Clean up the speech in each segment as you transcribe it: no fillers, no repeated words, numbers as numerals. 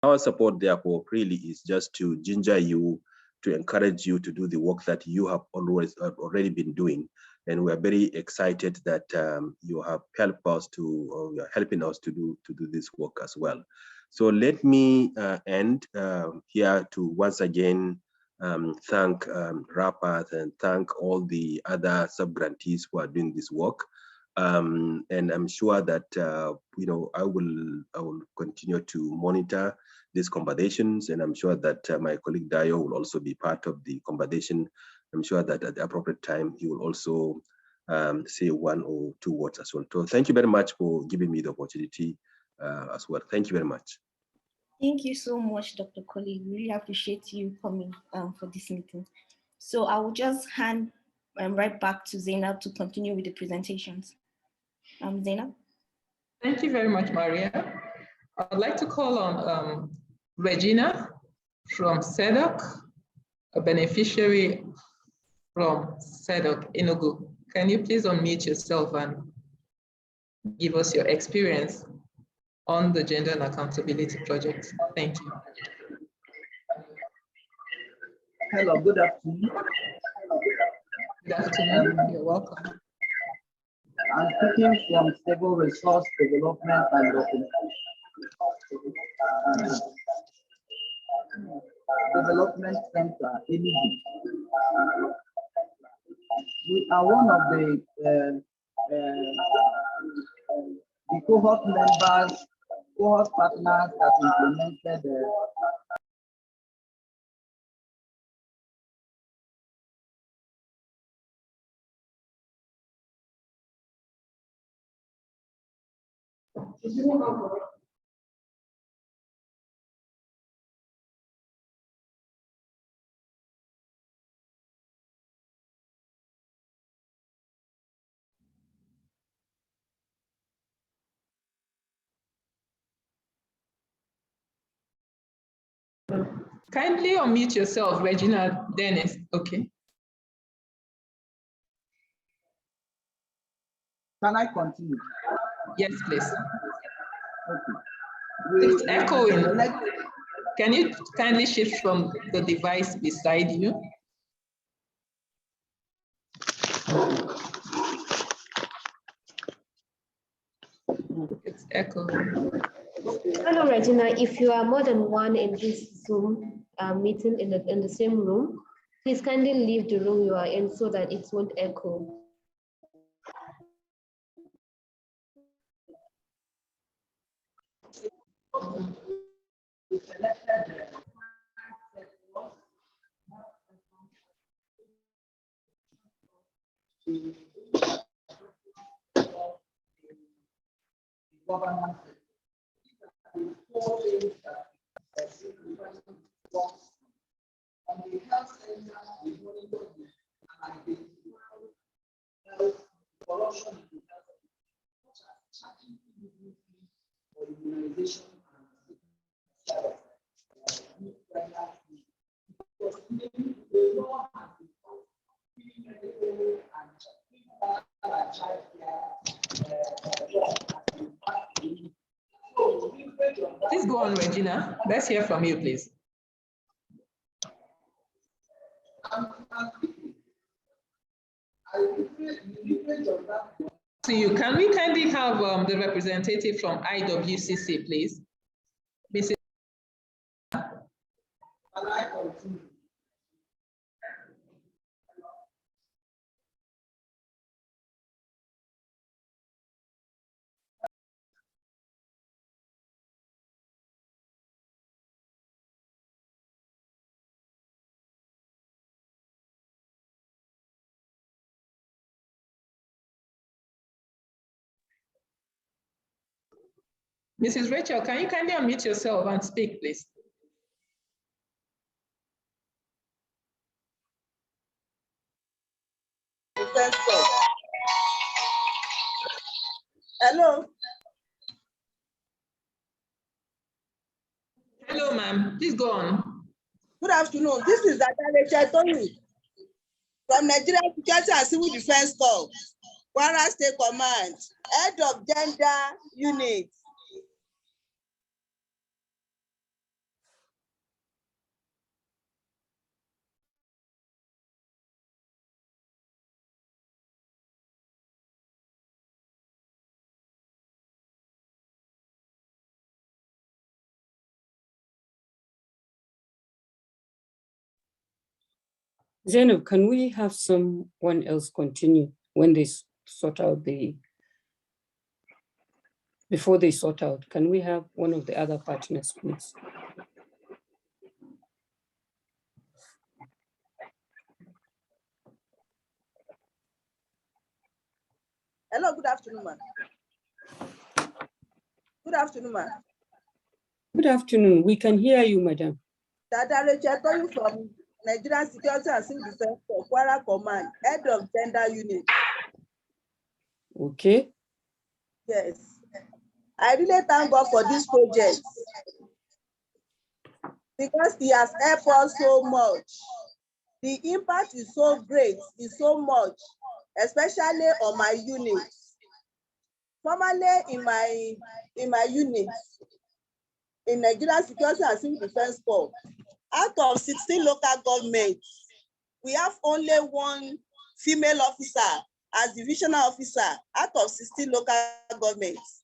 Our support, therefore, really is just to ginger you, to encourage you to do the work that you have already been doing. And we're very excited that you have helped us you're helping us to do this work as well. So let me end here to once again thank Rapath and thank all the other sub-grantees who are doing this work. And I'm sure that I will continue to monitor these conversations, and I'm sure that my colleague Dayo will also be part of the conversation. I'm sure that at the appropriate time he will also say one or two words as well. So thank you very much for giving me the opportunity as well. Thank you very much. Thank you so much, Dr. Colley. Really appreciate you coming for this meeting. So I will just hand right back to Zainab to continue with the presentations. Zainab? Thank you very much, Maria. I'd like to call on Regina from SEDOC, a beneficiary from SEDOC Enugu. Can you please unmute yourself and give us your experience on the Gender and Accountability Project? Thank you. Hello, good afternoon. Good afternoon, you're welcome. I'm speaking from Stable Resource Development and Development Center, Enugu. We are one of the cohort members, cohort partners that implemented Kindly unmute yourself, Regina Dennis. Okay. Can I continue? Yes, please. Okay. It's echoing. Can you kindly shift from the device beside you? It's echoing. Hello, Regina. If you are more than one in this Zoom meeting in the same room, please kindly leave the room you are in so that it won't echo. Please go on, Regina. Let's hear from you, please. To you, can we kindly have the representative from IWCC, please? Mrs. Mrs. Rachel, can you kindly unmute yourself and speak, please? Hello. Hello, ma'am. Please go on. Good afternoon. This is Rachel Tony from Nigerian Security and Civil Defense Corps, Kwara State Command, Head of Gender Unit. Zainab, can we have someone else continue when they sort out before they sort out? Can we have one of the other partners, please? Hello, good afternoon, ma'am. Good afternoon, ma'am. Good afternoon. We can hear you, madam. Dada Rachel calling from Nigerian Security and Civil Defense for Kwara Command, head of gender unit. Okay. Yes. I really thank God for this project because he has helped us so much. The impact is so great, is so much, especially on my unit. Formerly in my unit, in Nigerian Security and Civil Defense Corps, out of 16 local governments, we have only one female officer as divisional officer out of 16 local governments.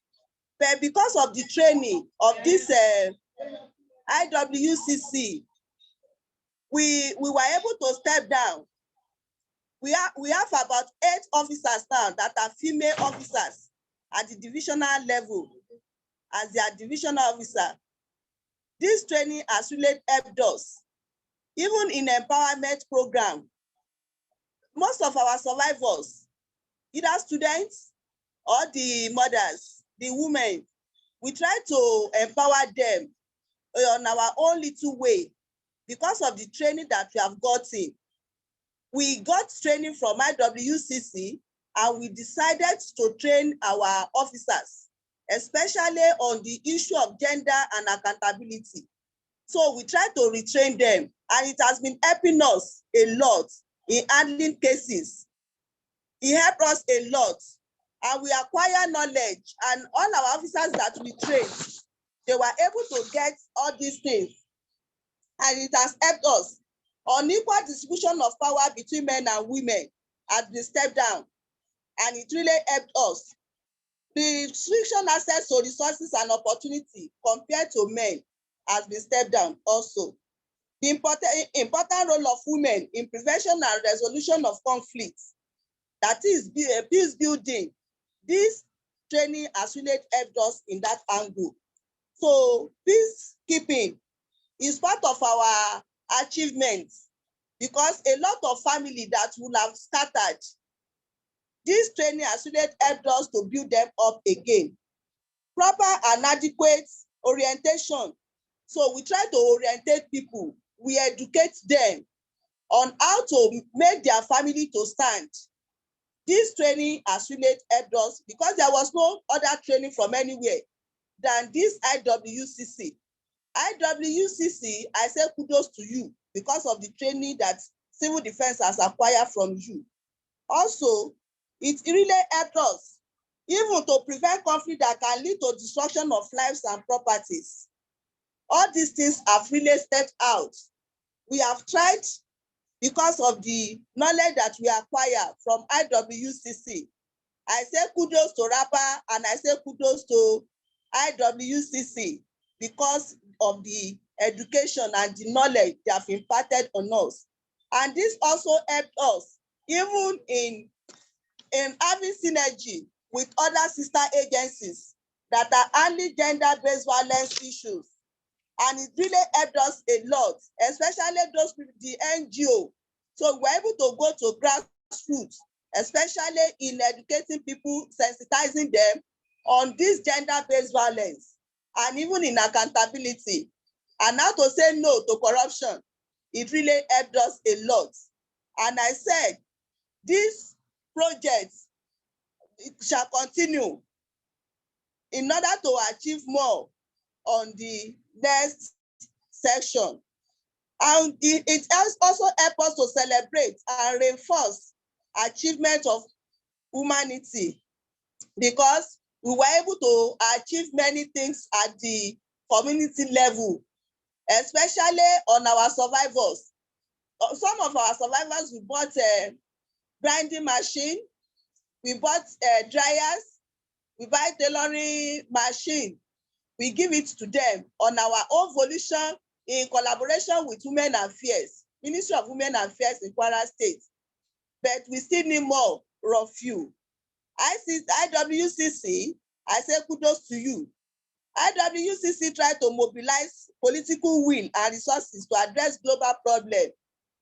But because of the training of this IWCC, we were able to step down. We have about 8 officers now that are female officers at the divisional level as their divisional officer. This training has really helped us. Even in empowerment program, most of our survivors, either students or the mothers, the women, we try to empower them on our own little way because of the training that we have gotten. We got training from IWCC and we decided to train our officers, especially on the issue of gender and accountability. So we try to retrain them and it has been helping us a lot in handling cases. It helped us a lot and we acquire knowledge, and all our officers that we trained, they were able to get all these things and it has helped us. Unequal distribution of power between men and women has been stepped down and it really helped us. The restriction access to resources and opportunity compared to men has been stepped down also. The important role of women in prevention and resolution of conflicts, that is peace building. This training has really helped us in that angle. So peacekeeping is part of our achievements because a lot of family that would have scattered, this training has really helped us to build them up again. Proper and adequate orientation. So we try to orientate people. We educate them on how to make their family to stand. This training has really helped us because there was no other training from anywhere than this IWCC. IWCC, I say kudos to you because of the training that civil defense has acquired from you. Also, it really helped us even to prevent conflict that can lead to destruction of lives and properties. All these things have really stepped out. We have tried because of the knowledge that we acquire from IWCC. I say kudos to RAPA and I say kudos to IWCC because of the education and the knowledge they have imparted on us. And this also helped us even in having synergy with other sister agencies that are handling gender-based violence issues. And it really helped us a lot, especially those people, the NGO. So we're able to go to grassroots, especially in educating people, sensitizing them on this gender-based violence, and even in accountability, and how to say no to corruption. It really helped us a lot. And I said, this project, it shall continue in order to achieve more on the next section. And it also helps us to celebrate and reinforce achievement of humanity because we were able to achieve many things at the community level, especially on our survivors. Some of our survivors, we bought a grinding machine, we bought dryers, we buy tailoring machine. We give it to them on our own volition in collaboration with Women Affairs. Ministry of Women Affairs in Kwara State, but we still need more of you. IWCC, I say kudos to you. IWCC tried to mobilize political will and resources to address global problems,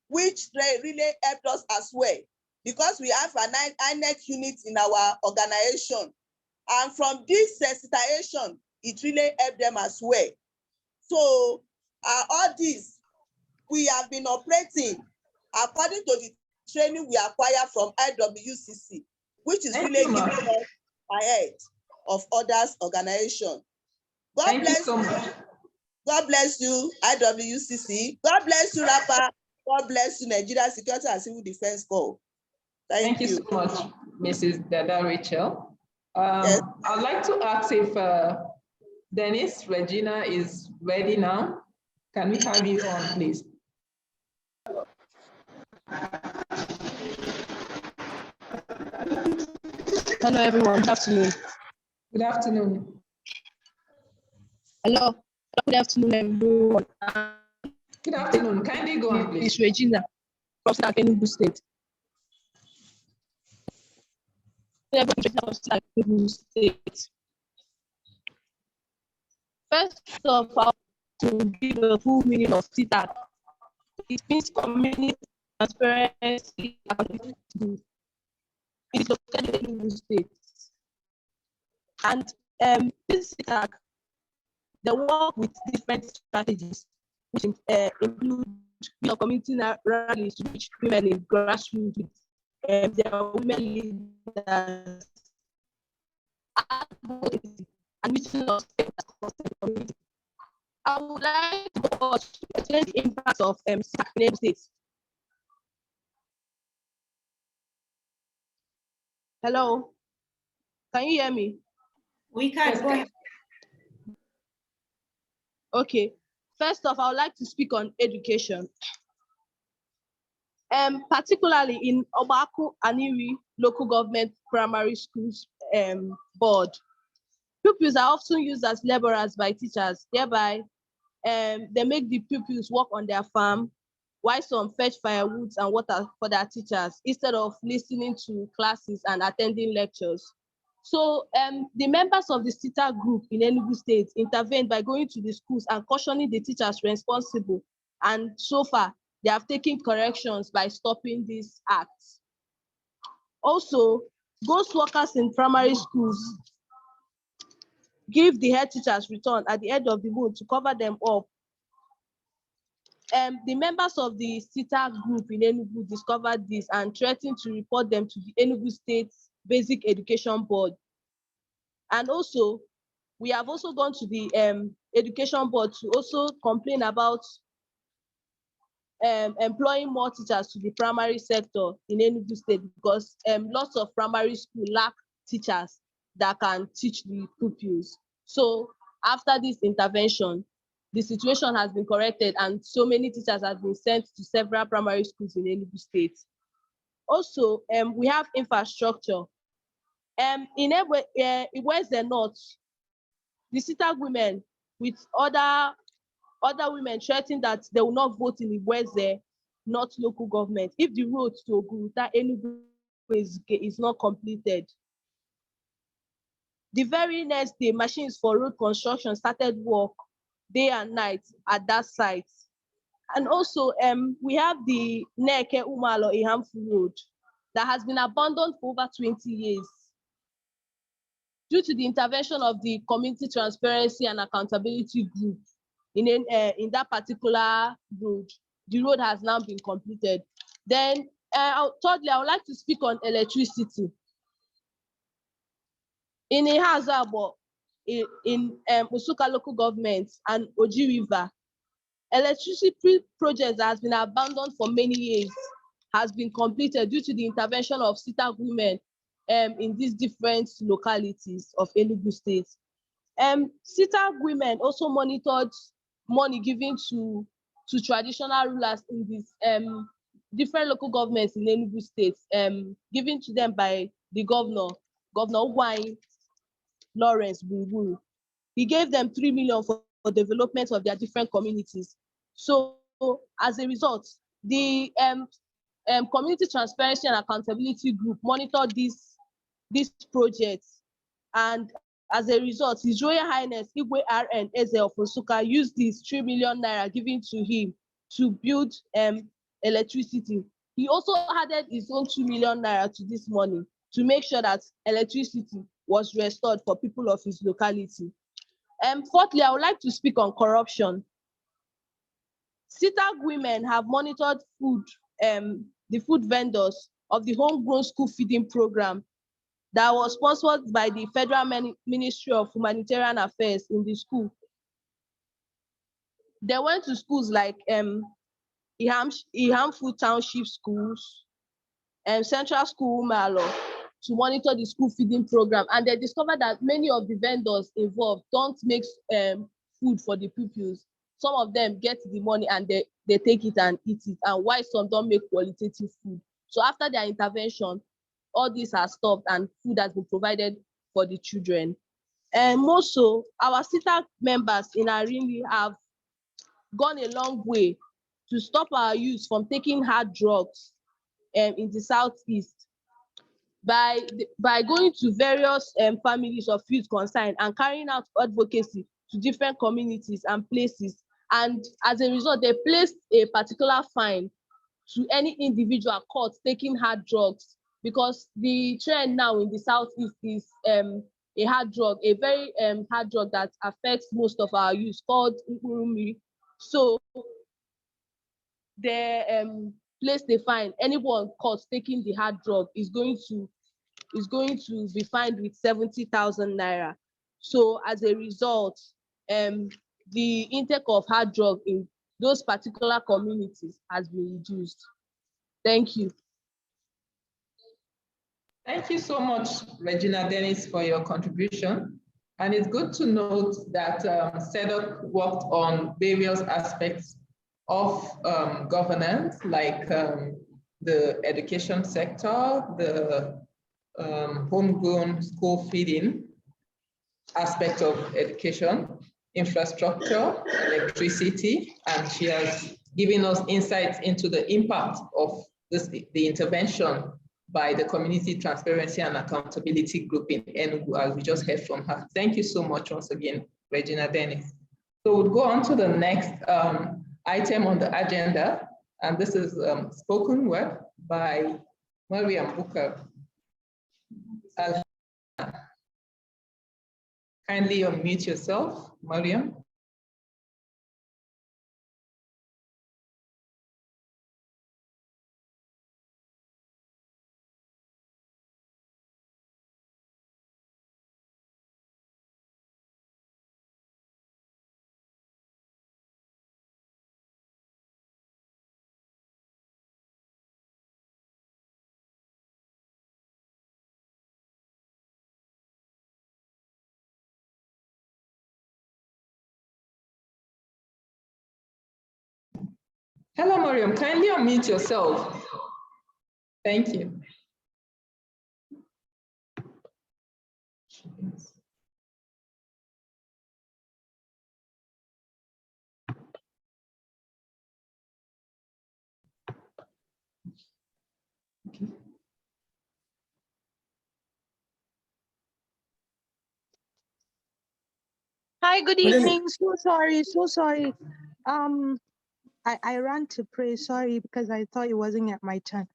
which really helped us as well, because we have an INEC unit in our organization. And from this sensitization, it really helped them as well. So all this, we have been operating according to the training we acquired from IWCC, which is really giving us ahead of others' organization. God bless you. God bless you, IWCC. God bless you, Rapper. God bless you, Nigeria Security and Civil Defense Corps. Thank you so much, Mrs. Dada Rachel. Yes. I'd like to ask if Dennis Regina is ready now. Can we have you on, please? Hello, everyone. Good afternoon. Good afternoon. Hello. Good afternoon, everyone. Good afternoon. Kindly go on, please. It's Regina from Enugu State. First of all, to give a full meaning of CTAC, it means community transparency. It is located in Enugu State. And this CTAC, they work with different strategies, which include community rallies to reach women in grassroots. There are women leaders and meeting of community. I would like to explain the impact of CTAC in Enugu State. Hello, can you hear me? We can go ahead. Okay. First off, I would like to speak on education. Particularly in Obaku Aniri local government primary schools board. Pupils are often used as laborers by teachers, thereby they make the pupils work on their farm, while some fetch firewood and water for their teachers instead of listening to classes and attending lectures. So the members of the CITA group in Enugu State intervened by going to the schools and cautioning the teachers responsible. And so far, they have taken corrections by stopping these acts. Also, ghost workers in primary schools give the head teachers return at the end of the month to cover them up. The members of the CITA group in Enugu discovered this and threatened to report them to the Enugu State Basic Education Board. And also, we have also gone to the Education Board to also complain about employing more teachers to the primary sector in Enugu State, because lots of primary schools lack teachers that can teach the pupils. So after this intervention, the situation has been corrected and so many teachers have been sent to several primary schools in Enugu State. Also, we have infrastructure. In West the North, the CITA women with other women threatened that they will not vote in the West North local government if the road to Oguruta Enugu is not completed. The very next day, machines for road construction started work day and night at that site. And also, we have the Neke Umalo Ihamfu Road that has been abandoned for over 20 years. Due to the intervention of the Community Transparency and Accountability Group in that particular road, the road has now been completed. Then, thirdly, I would like to speak on electricity. In Ihazabo, in Usuka local government and Oji River, electricity projects that has been abandoned for many years has been completed due to the intervention of CITA women in these different localities of Enugu State. CITA women also monitored money given to traditional rulers in these different local governments in Enugu State, given to them by the Governor Ugwai Lawrence Buruburu. He gave them 3 million for development of their different communities. So as a result, The Community Transparency and Accountability Group monitored this project, and as a result, His Royal Highness Igwe RN Eze of Nsukka used this 3 million naira given to him to build electricity. He also added his own 2 million naira to this money to make sure that electricity was restored for people of his locality. Fourthly, I would like to speak on corruption. SITAG women have monitored the food vendors of the homegrown school feeding program that was sponsored by the Federal Ministry of Humanitarian Affairs in the school. They went to schools like Ihamfu Township schools and Central School Malo to monitor the school feeding program, and they discovered that many of the vendors involved don't make food for the pupils. Some of them get the money and they take it and eat it, and why some don't make qualitative food. So after their intervention, all these are stopped and food has been provided for the children. And more so, our SITAG members in Arinli have gone a long way to stop our youth from taking hard drugs in the Southeast by going to various families of youth concerned and carrying out advocacy to different communities and places. And as a result, they placed a particular fine to any individual caught taking hard drugs, because the trend now in the Southeast is a hard drug, a very hard drug that affects most of our youth, called Ukurumi. So they placed a fine. Anyone caught taking the hard drug is going to be fined with 70,000 naira. So as a result, the intake of hard drug in those particular communities has been reduced. Thank you. Thank you so much, Regina Dennis, for your contribution. And it's good to note that SEDOC worked on various aspects of governance, like the education sector, the homegrown school feeding aspect of education, infrastructure, electricity, and she has given us insights into the impact of the intervention by the Community Transparency and Accountability Group in Enugu, as we just heard from her. Thank you so much once again, Regina Dennis. So we'll go on to the next item on the agenda, and this is spoken word by Mariam Bukar. Kindly unmute yourself, Mariam. Hello, Mariam, kindly unmute yourself. Thank you. Okay. Hi, good evening. So sorry. I ran to pray, sorry, because I thought it wasn't yet my turn.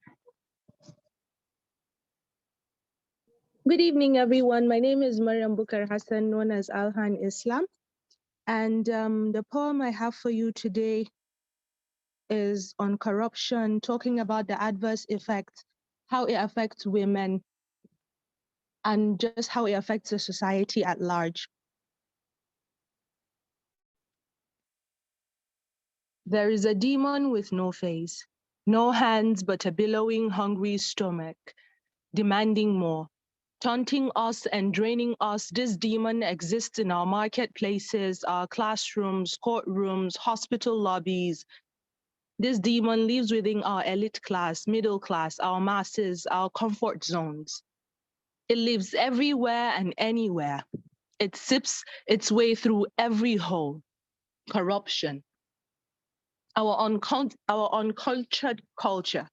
Good evening, everyone. My name is Mariam Bukar Hassan, known as Alhan Islam. And the poem I have for you today is on corruption, talking about the adverse effects, how it affects women, and just how it affects the society at large. There is a demon with no face, no hands but a billowing, hungry stomach, demanding more. Taunting us and draining us, this demon exists in our marketplaces, our classrooms, courtrooms, hospital lobbies. This demon lives within our elite class, middle class, our masses, our comfort zones. It lives everywhere and anywhere. It sips its way through every hole. Corruption. our uncultured culture,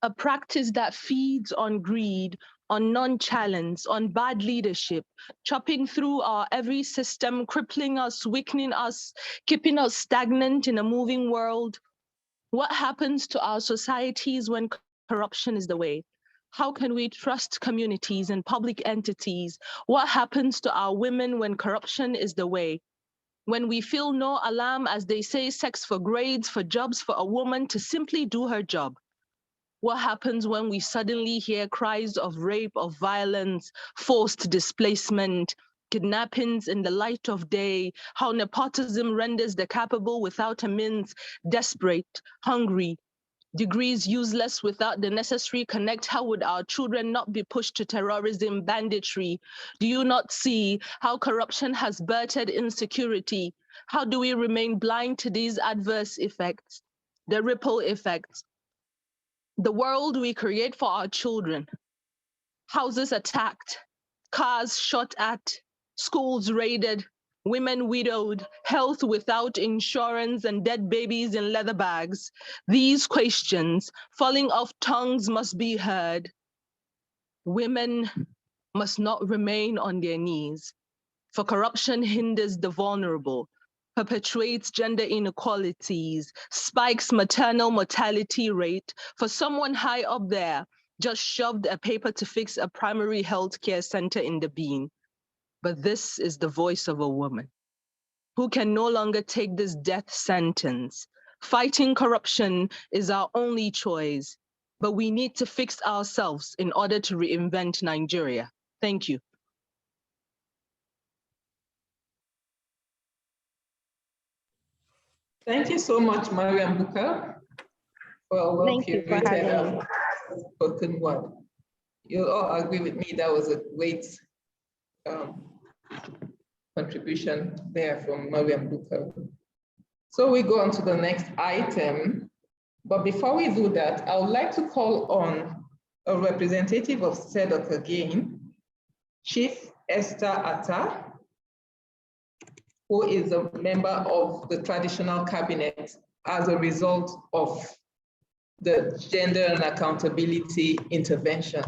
a practice that feeds on greed, on nonchalance, on bad leadership, chopping through our every system, crippling us, weakening us, keeping us stagnant in a moving world. What happens to our societies when corruption is the way? How can we trust communities and public entities? What happens to our women when corruption is the way? When we feel no alarm, as they say, sex for grades, for jobs, for a woman to simply do her job. What happens when we suddenly hear cries of rape, of violence, forced displacement, kidnappings in the light of day, how nepotism renders the capable without a means, desperate, hungry, degrees useless without the necessary connect? How would our children not be pushed to terrorism, banditry? Do you not see how corruption has birthed insecurity? How do we remain blind to these adverse effects, the ripple effects? The world we create for our children, houses attacked, cars shot at, schools raided, women widowed, health without insurance, and dead babies in leather bags. These questions falling off tongues must be heard. Women must not remain on their knees, for corruption hinders the vulnerable, perpetuates gender inequalities, spikes maternal mortality rate. For someone high up there just shoved a paper to fix a primary health care center in the bean. But this is the voice of a woman who can no longer take this death sentence. Fighting corruption is our only choice, but we need to fix ourselves in order to reinvent Nigeria. Thank you. Thank you so much, Mariam Buka, for a well-curated spoken word. You'll all agree with me that was a great contribution there from Mariam Buka. So we go on to the next item. But before we do that, I would like to call on a representative of SEDOC again, Chief Esther Atta, who is a member of the traditional cabinet as a result of the gender and accountability intervention.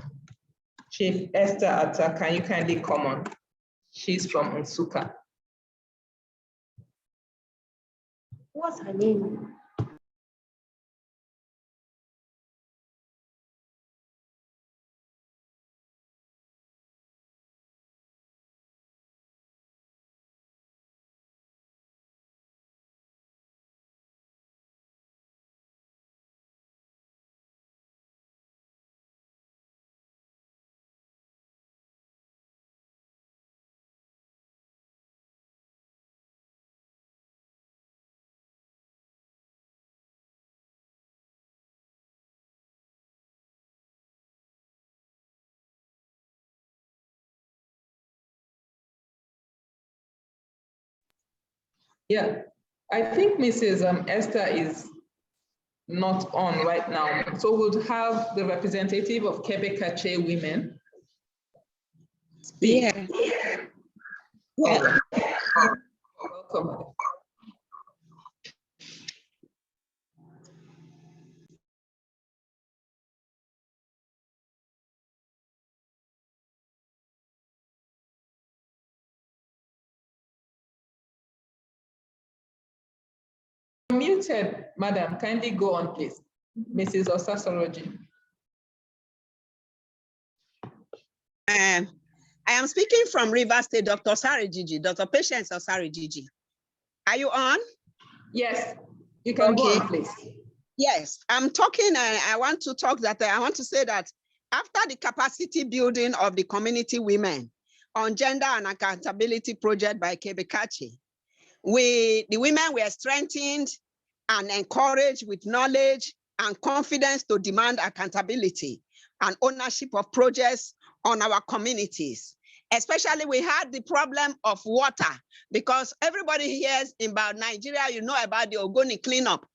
Chief Esther Atta, can you kindly come on? She's from Nsukka. What's her name? Yeah, I think Mrs. Esther is not on right now. So we'll have the representative of Kebekache women speak. Yeah. Yeah. Welcome. Muted, madam, kindly go on, please. Mrs. Osasoroji. I am speaking from Rivers State, Dr. Sarijiji, Dr. Patience Osarijiji. Are you on? Yes, you can go on, please. Yes, I'm talking, I want to say that after the capacity building of the community women on gender and accountability project by Kebekache, the women were strengthened and encouraged with knowledge and confidence to demand accountability and ownership of projects on our communities. Especially we had the problem of water, because everybody hears about Nigeria, you know about the Ogoni cleanup,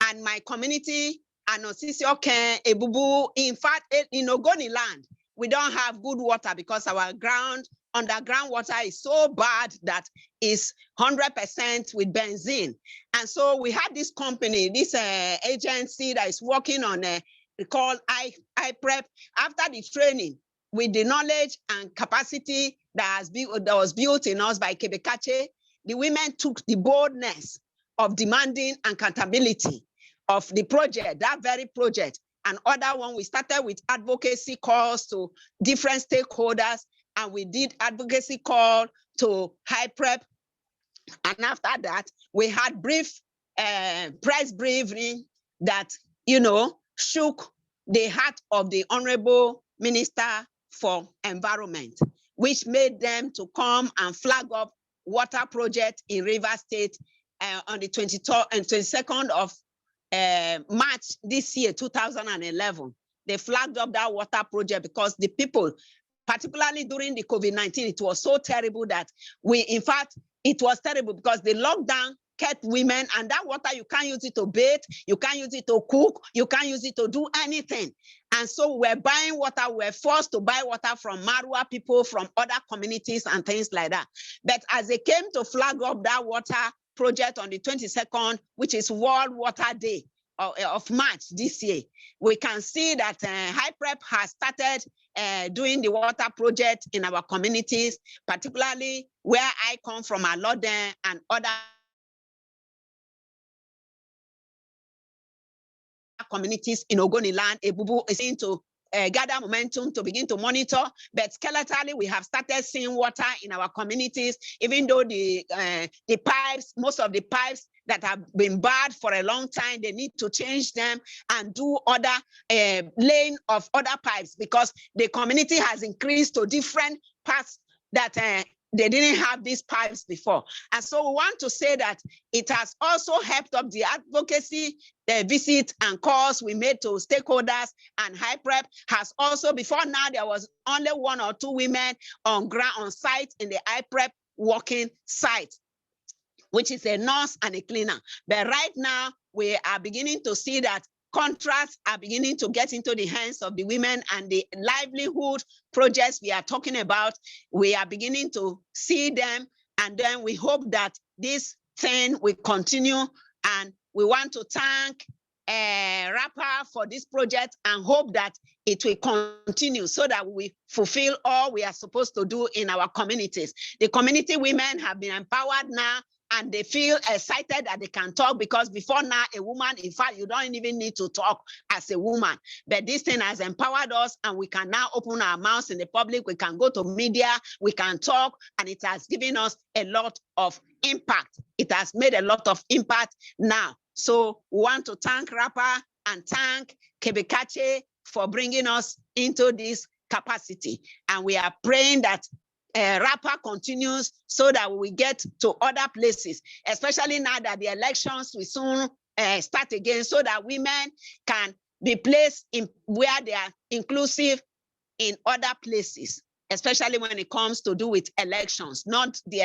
and my community, Anosisi-Oken, Ebubu, in fact, in Ogoni land, we don't have good water because our ground underground water is so bad that it's 100% with benzene. And so we had this company, this agency that is working on called IPREP. After the training, with the knowledge and capacity that was built in us by Kebekache, the women took the boldness of demanding accountability of the project, that very project. And other one, we started with advocacy calls to different stakeholders, and we did advocacy call to IPREP. And after that, we had brief press briefing that, shook the heart of the Honorable Minister for Environment, which made them to come and flag up water project in Rivers State on the 23rd and 22nd of March this year, 2011. They flagged up that water project because the people, particularly during the COVID-19, it was so terrible that it was terrible because the lockdown kept women, and that water, you can't use it to bathe, you can't use it to cook, you can't use it to do anything. And so we're buying water, we're forced to buy water from Marua people, from other communities and things like that. But as they came to flag up that water project on the 22nd, which is World Water Day of March this year, we can see that IPREP has started doing the water project in our communities, particularly where I come from, Alode and other communities in Ogoniland. Ebubu is to gather momentum to begin to monitor, but skeletally we have started seeing water in our communities, even though the pipes, most of the pipes that have been bad for a long time, they need to change them and do other laying of other pipes because the community has increased to different parts that they didn't have these pipes before. And so we want to say that it has also helped up the advocacy, the visit and calls we made to stakeholders, and IPREP has also, before now, there was only 1 or 2 women on ground, on site in the IPREP working site, which is a nurse and a cleaner. But right now, we are beginning to see that contracts are beginning to get into the hands of the women, and the livelihood projects we are talking about, we are beginning to see them. And then we hope that this thing will continue. And we want to thank RAPA for this project and hope that it will continue so that we fulfill all we are supposed to do in our communities. The community women have been empowered now, and they feel excited that they can talk, because before now, a woman, in fact, you don't even need to talk as a woman. But this thing has empowered us, and we can now open our mouths in the public. We can go to media, we can talk, and it has given us a lot of impact. It has made a lot of impact now. So we want to thank RAPA and thank Kebekache for bringing us into this capacity. And we are praying that RAPA continues so that we get to other places, especially now that the elections will soon start again, so that women can be placed in where they are inclusive in other places, especially when it comes to do with elections, not the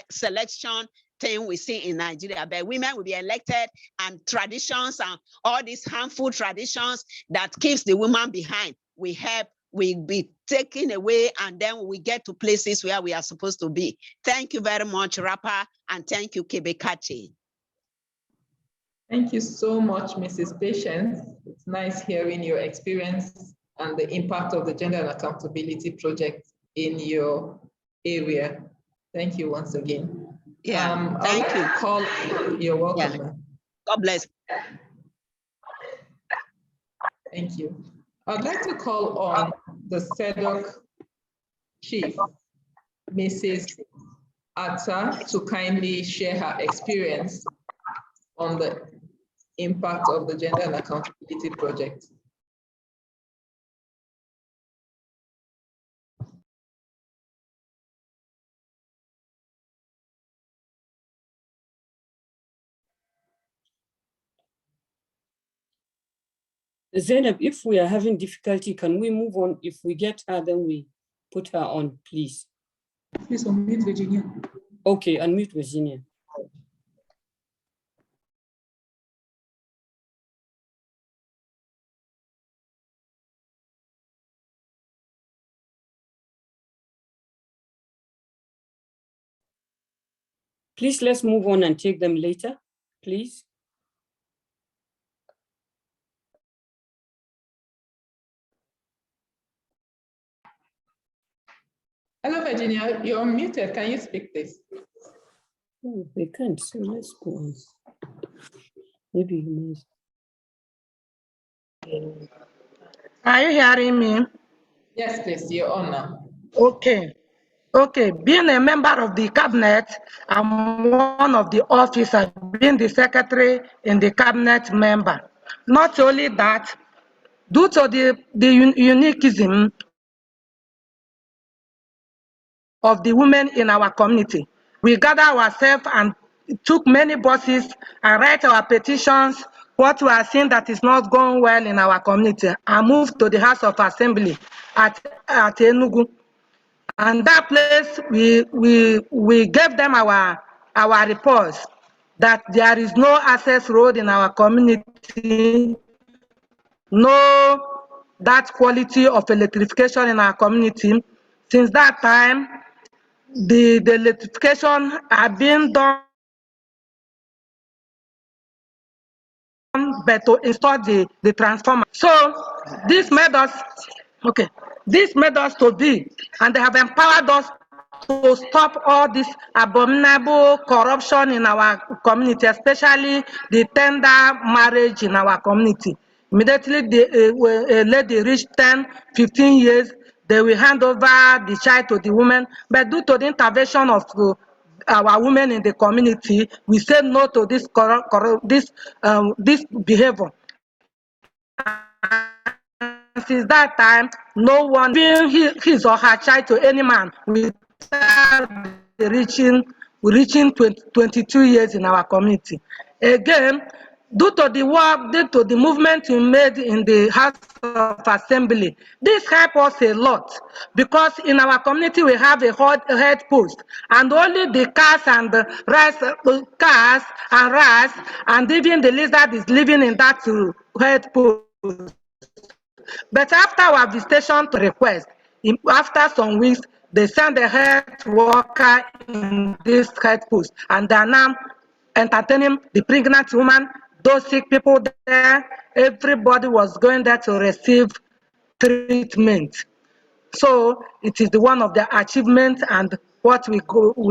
selection thing we see in Nigeria. But women will be elected, and traditions and all these harmful traditions that keeps the woman behind, will be taken away, and then we get to places where we are supposed to be. Thank you very much, RAPA, and thank you, Kebekache. Thank you so much, Mrs. Patience. It's nice hearing your experience and the impact of the Gender and Accountability Project in your area. Thank you once again. Yeah, thank you. You're welcome. Yeah. God bless. Thank you. I'd like to call on the SEDOC chief, Mrs. Atta, to kindly share her experience on the impact of the Gender and Accountability Project. Zainab, if we are having difficulty, can we move on? If we get her, then we put her on, please. Please unmute Virginia. Okay, unmute Virginia. Please, let's move on and take them later, please. Hello, Virginia. You're muted. Can you speak, please? Oh, we can't, so let's go on. Maybe you must. Are you hearing me? Yes, please. You're on now. Okay. Okay. Being a member of the cabinet, I'm one of the officers, being the secretary in the cabinet member. Not only that, due to the uniquism of the women in our community, we gather ourselves and took many buses and write our petitions, what we are seeing that is not going well in our community, and moved to the House of Assembly at Enugu. And that place, we gave them our reports that there is no access road in our community, no that quality of electrification in our community. Since that time, the electrification have been done, but to install the transformer. So this made us, okay, this made us to be, and they have empowered us to stop all this abominable corruption in our community, especially the tender marriage in our community. Immediately a lady reached 10, 15 years, they will hand over the child to the woman, but due to the intervention of our women in the community, we say no to this this behavior. And since that time, no one giving his or her child to any man without reaching 22 years in our community. Again, due to the work, due to the movement we made in the House of Assembly, this helped us a lot, because in our community we have a head post, and only the cars and the rice, and even the lizard is living in that head post. But after our visitation to request, after some weeks, they sent a health worker in this health post, and they are now entertaining the pregnant woman, those sick people there. Everybody was going there to receive treatment. So it is one of the achievements and what we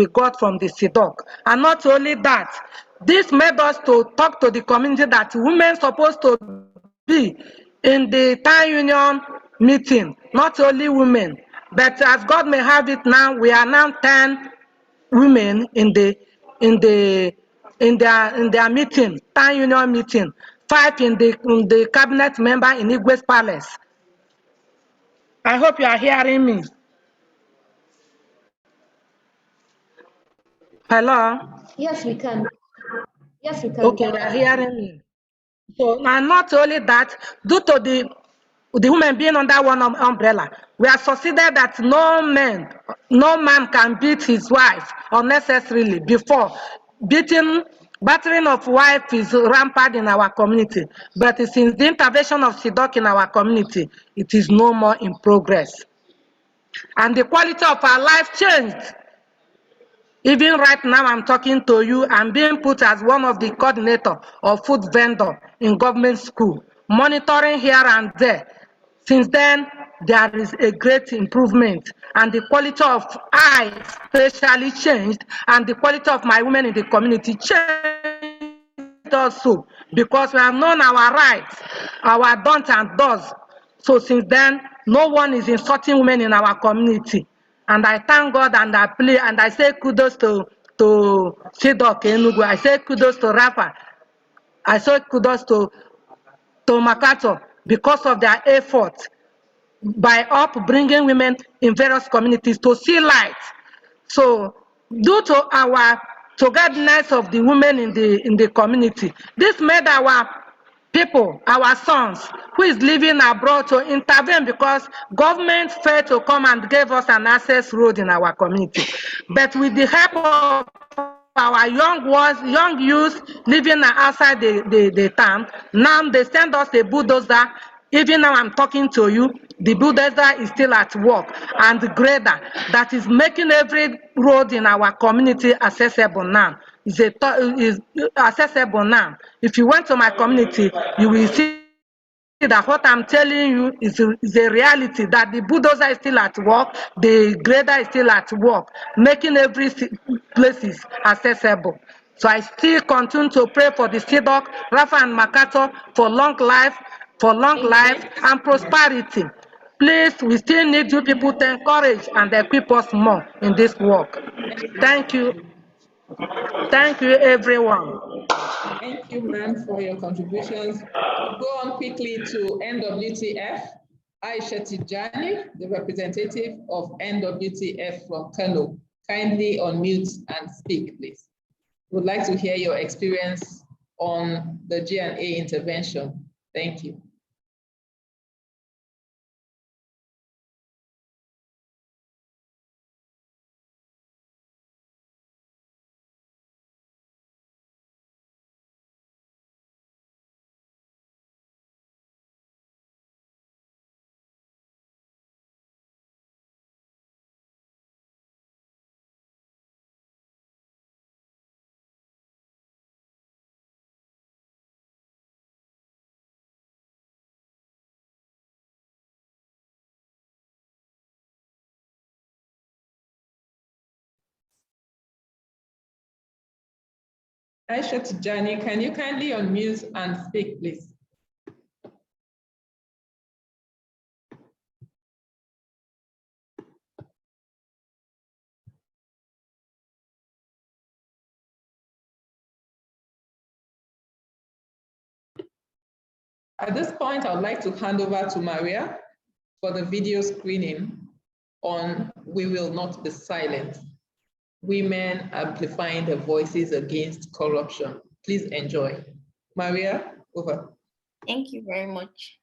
got from the CEDOC. And not only that, this made us to talk to the community that women supposed to be in the town union meeting, not only women. But as God may have it now, we are now 10 women in their meeting, town union meeting, 5 in the cabinet member in Igwe's palace. I hope you are hearing me. Hello? Yes, we can. Yes, we can. Okay, you are hearing me. So, and not only that, due to the women being under one umbrella, we have succeeded that no man can beat his wife unnecessarily. Before, battering of wife is rampant in our community. But since the intervention of CEDOC in our community, it is no more in progress. And the quality of our life changed. Even right now, I'm talking to you. I'm being put as one of the coordinator of food vendor in government school, monitoring here and there. Since then, there is a great improvement, and the quality of I especially changed, and the quality of my women in the community changed also, because we have known our rights, our don'ts and does. So since then, no one is insulting women in our community. And I thank God, and I play, and I say kudos to CEDOC Enugu. I say kudos to Rafa. I say kudos to Makato, because of their effort by bringing women in various communities to see light. So due to our togetherness of the women in the community, this made our people, our sons, who is living abroad, to intervene, because government failed to come and give us an access road in our community. But with the help of our young youth living outside the town, now they send us a bulldozer. Even now I'm talking to you, the bulldozer is still at work, and the grader that is making every road in our community accessible now is accessible now. If you went to my community, you will see that what I'm telling you is a reality, that the bulldozer is still at work, the grader is still at work, making every places accessible. So I still continue to pray for the SIDOC, Rafa and Makato, for long life, and prosperity. Please, we still need you people to encourage and equip us more in this work. Thank you. Thank you, everyone. Thank you, ma'am, for your contributions. We'll go on quickly to NWTF. Aisha Tijani, the representative of NWTF from Kano. Kindly unmute and speak, please. We'd like to hear your experience on the G&A intervention. Thank you. Aisha Tijani, can you kindly unmute and speak, please? At this point, I would like to hand over to Maria for the video screening on We Will Not Be Silent, Women Amplifying Their Voices Against Corruption. Please enjoy. Maria, over. Thank you very much.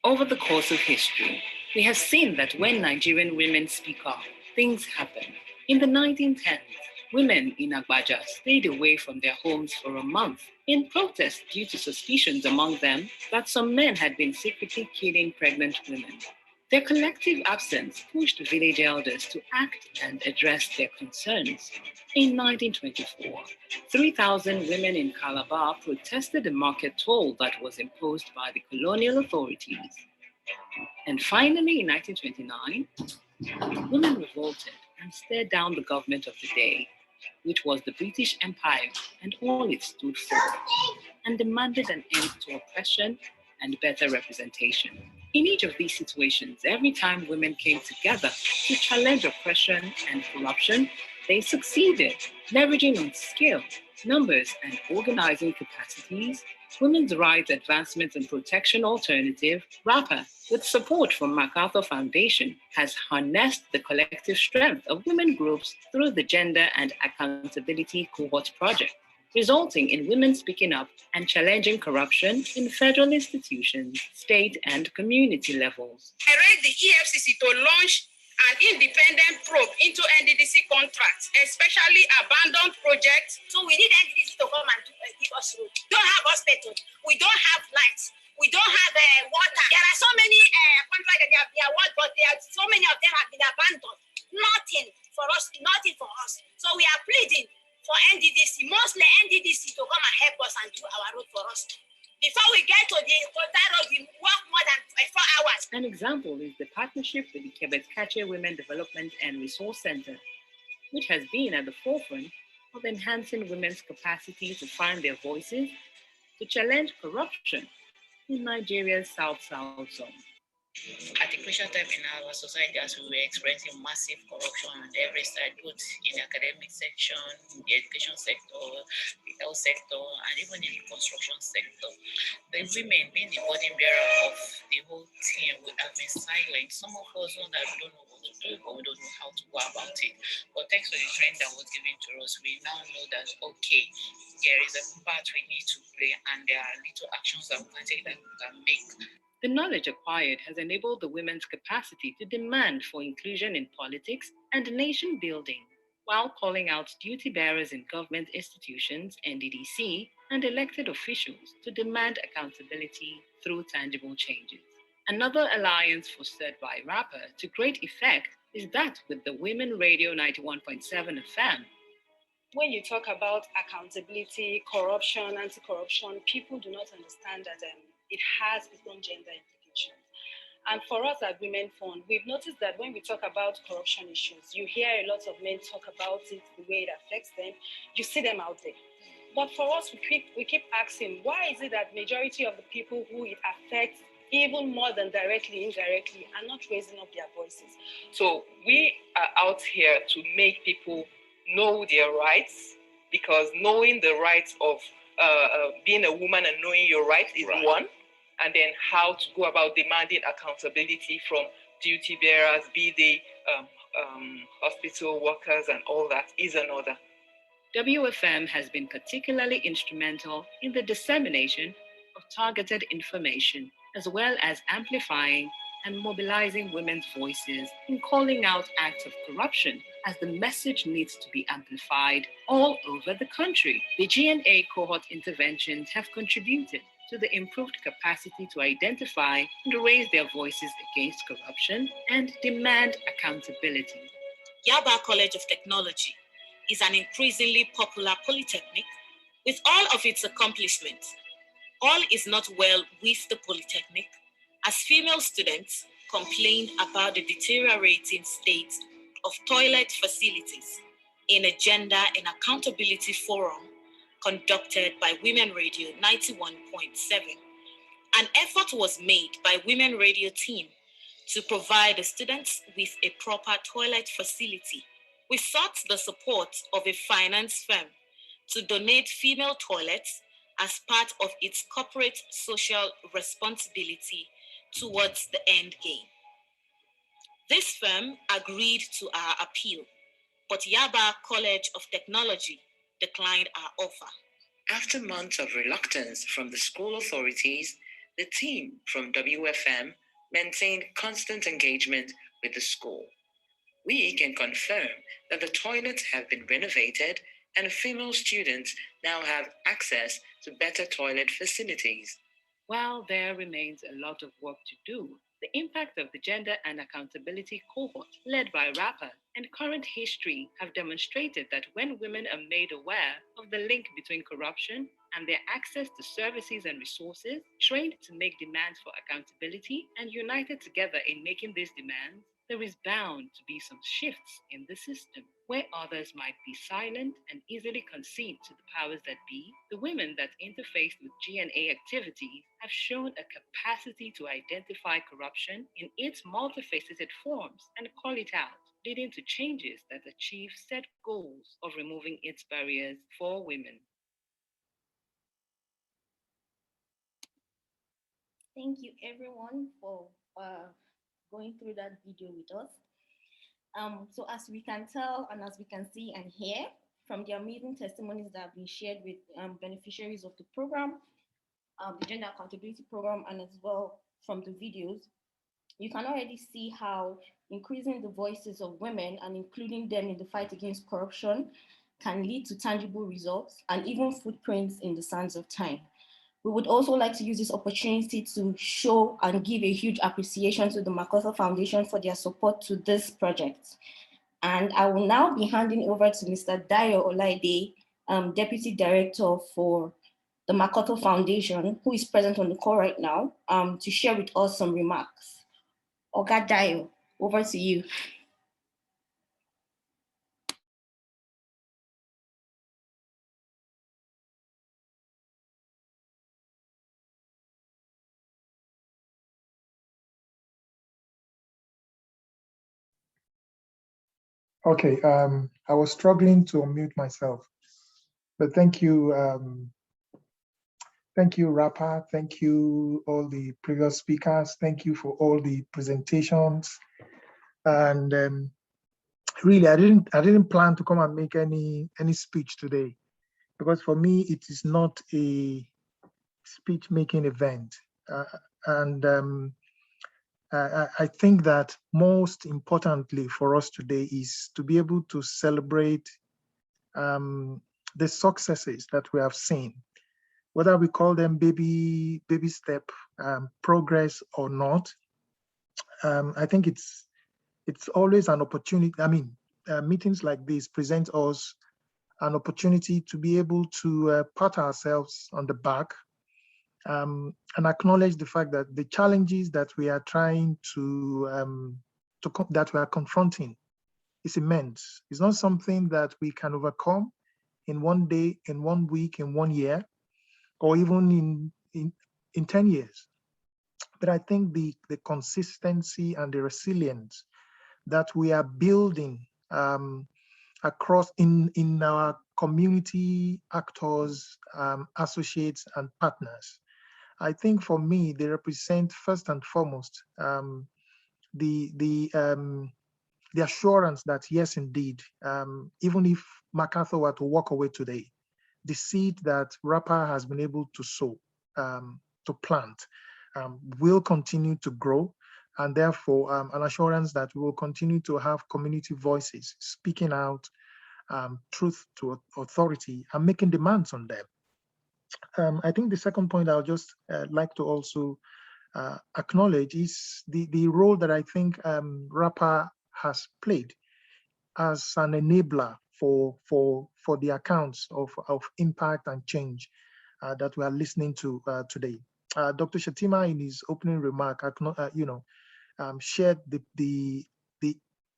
Over the course of history, we have seen that when Nigerian women speak up, things happen. In the 1910s, women in Agbaja stayed away from their homes for a month in protest due to suspicions among them that some men had been secretly killing pregnant women. Their collective absence pushed village elders to act and address their concerns. In 1924, 3,000 women in Calabar protested the market toll that was imposed by the colonial authorities. And finally, in 1929, women revolted and stared down the government of the day, which was the British Empire and all it stood for, and demanded an end to oppression and better representation. In each of these situations, every time women came together to challenge oppression and corruption, they succeeded, leveraging on skill, numbers, and organizing capacities. Women's Rights Advancement and Protection Alternative, RAPA, with support from MacArthur Foundation, has harnessed the collective strength of women groups through the Gender and Accountability Cohort Project, resulting in women speaking up and challenging corruption in federal institutions, state and community levels. I raised the EFCC to launch an independent probe into NDDC contracts, especially abandoned projects. So we need NDDC to come and give us road. We don't have hospitals. We don't have lights. We don't have water. There are so many contracts that they are awarded, but so many of them have been abandoned. Nothing for us, nothing for us. So we are pleading for NDDC, mostly NDDC, to come and help us and do our road for us. Before we get to that road, we walk more than 4 hours. An example is the partnership with the Kebetkache Women Development and Resource Center, which has been at the forefront of enhancing women's capacity to find their voices, to challenge corruption in Nigeria's South-South zone. At a crucial time in our society, as we were experiencing massive corruption on every side, both in the academic section, in the education sector, the health sector, and even in the construction sector, the women being the burden bearer of the whole team, we have been silent. Some of us know that we don't know what to do, but we don't know how to go about it. But thanks to the training that was given to us, we now know that, okay, there is a part we need to play, and there are little actions that we can take that we can make. The knowledge acquired has enabled the women's capacity to demand for inclusion in politics and nation building, while calling out duty bearers in government institutions, NDDC, and elected officials to demand accountability through tangible changes. Another alliance fostered by Rapper to great effect is that with the Women Radio 91.7 FM. When you talk about accountability, corruption, anti-corruption, people do not understand that it has its own gender implications. And for us at Women Fund, we've noticed that when we talk about corruption issues, you hear a lot of men talk about it, the way it affects them. You see them out there. But for us, we keep asking, why is it that majority of the people who it affects, even more than directly, indirectly, are not raising up their voices? So we are out here to make people know their rights, because knowing the rights of being a woman and knowing your rights is one. And then how to go about demanding accountability from duty bearers, be they hospital workers and all that, is another. WFM has been particularly instrumental in the dissemination of targeted information, as well as amplifying and mobilizing women's voices in calling out acts of corruption, as the message needs to be amplified all over the country. The GNA cohort interventions have contributed to the improved capacity to identify and raise their voices against corruption and demand accountability. Yaba College of Technology is an increasingly popular polytechnic with all of its accomplishments. All is not well with the polytechnic, as female students complained about the deteriorating state of toilet facilities in a gender and accountability forum conducted by Women Radio 91.7. An effort was made by Women Radio team to provide the students with a proper toilet facility. We sought the support of a finance firm to donate female toilets as part of its corporate social responsibility towards the end game. This firm agreed to our appeal, but Yaba College of Technology declined our offer. After months of reluctance from the school authorities, the team from WFM maintained constant engagement with the school. We can confirm that the toilets have been renovated and female students now have access to better toilet facilities. While there remains a lot of work to do, the impact of the Gender and Accountability Cohort, led by Rapper, and current history have demonstrated that when women are made aware of the link between corruption and their access to services and resources, trained to make demands for accountability, and united together in making these demands, there is bound to be some shifts in the system. Where others might be silent and easily concede to the powers that be, the women that interface with GNA activities have shown a capacity to identify corruption in its multifaceted forms and call it out, leading to changes that achieve set goals of removing its barriers for women. Thank you everyone for going through that video with us. So as we can tell and as we can see and hear from the amazing testimonies that have been shared with beneficiaries of the program, the Gender Accountability Program, and as well from the videos, you can already see how increasing the voices of women and including them in the fight against corruption can lead to tangible results and even footprints in the sands of time. We would also like to use this opportunity to show and give a huge appreciation to the MacArthur Foundation for their support to this project. And I will now be handing over to Mr. Dayo Olaide, Deputy Director for the MacArthur Foundation, who is present on the call right now, to share with us some remarks. Oga Dayo, over to you. Okay, I was struggling to unmute myself, but thank you, Rapper. Thank you, all the previous speakers. Thank you for all the presentations. And really, I didn't plan to come and make any speech today, because for me it is not a speech-making event, and I think that most importantly for us today is to be able to celebrate the successes that we have seen, whether we call them baby step progress or not. I think it's always an opportunity. I mean, meetings like this present us an opportunity to be able to pat ourselves on the back and acknowledge the fact that the challenges that we are trying that we are confronting is immense. It's not something that we can overcome in one day, in 1 week, in 1 year, or even in 10 years. But I think the consistency and the resilience that we are building across in our community actors, associates, and partners, I think for me, they represent first and foremost the assurance that yes, indeed, even if MacArthur were to walk away today, the seed that RAPA has been able to sow, to plant, will continue to grow, and therefore an assurance that we will continue to have community voices speaking out truth to authority and making demands on them. I think the second point I'll just like to also acknowledge is the role that I think RAPA has played as an enabler for the accounts of impact and change that we are listening to today. Dr. Shatima, in his opening remark, shared the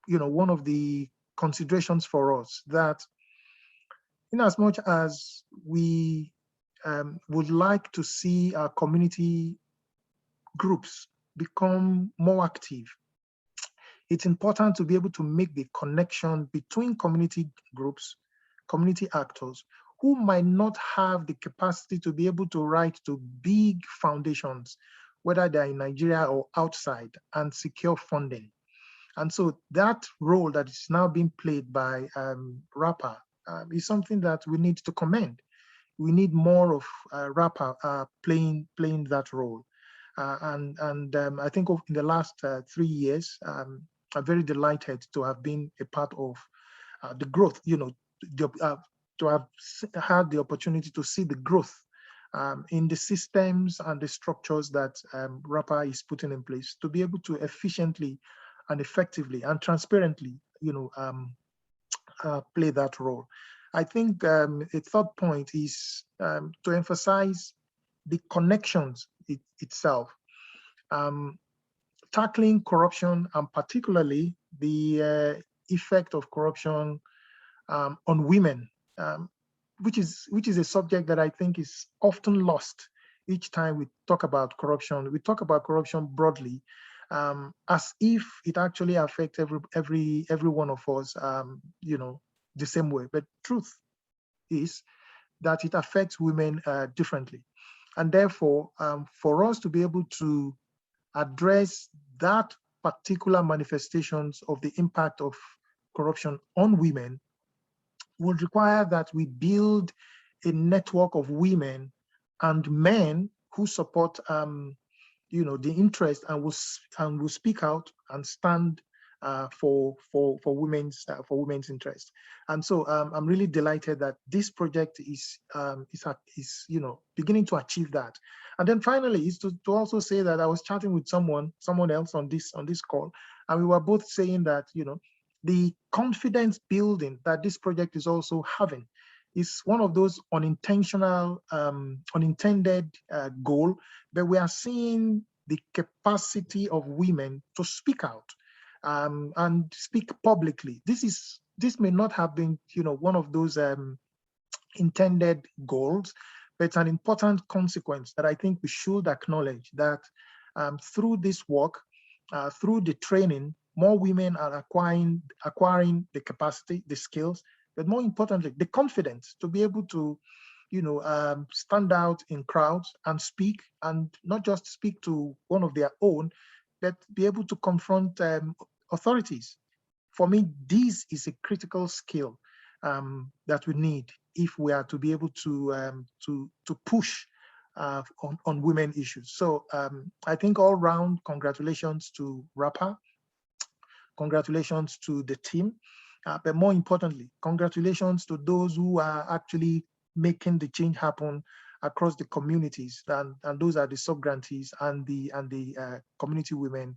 one of the considerations for us, that in as much as we would like to see our community groups become more active, it's important to be able to make the connection between community groups, community actors, who might not have the capacity to be able to write to big foundations, whether they're in Nigeria or outside, and secure funding. And so that role that is now being played by RAPA is something that we need to commend. We need more of RAPA playing that role. I think in the last 3 years, I'm very delighted to have been a part of the growth, to have had the opportunity to see the growth in the systems and the structures that RAPA is putting in place to be able to efficiently and effectively and transparently, play that role. I think a third point is to emphasize the connections itself. Tackling corruption, and particularly the effect of corruption on women, which is a subject that I think is often lost each time we talk about corruption. We talk about corruption broadly, as if it actually affects every one of us, the same way. But truth is that it affects women differently, and therefore, for us to be able to address that particular manifestations of the impact of corruption on women would require that we build a network of women and men who support the interest and will speak out and stand for women's interest. And so I'm really delighted that this project is beginning to achieve that. And then finally is to also say that I was chatting with someone else on this call, and we were both saying that the confidence building that this project is also having is one of those unintended goal, that we are seeing the capacity of women to speak out and speak publicly. This may not have been one of those intended goals, but it's an important consequence that I think we should acknowledge, that through this work, through the training, more women are acquiring the capacity, the skills, but more importantly, the confidence to be able to stand out in crowds and speak, and not just speak to one of their own, but be able to confront authorities. For me, this is a critical skill that we need if we are to be able to push on women issues. So I think all round, congratulations to RAPA, congratulations to the team, but more importantly, congratulations to those who are actually making the change happen across the communities, and those are the sub-grantees and the community women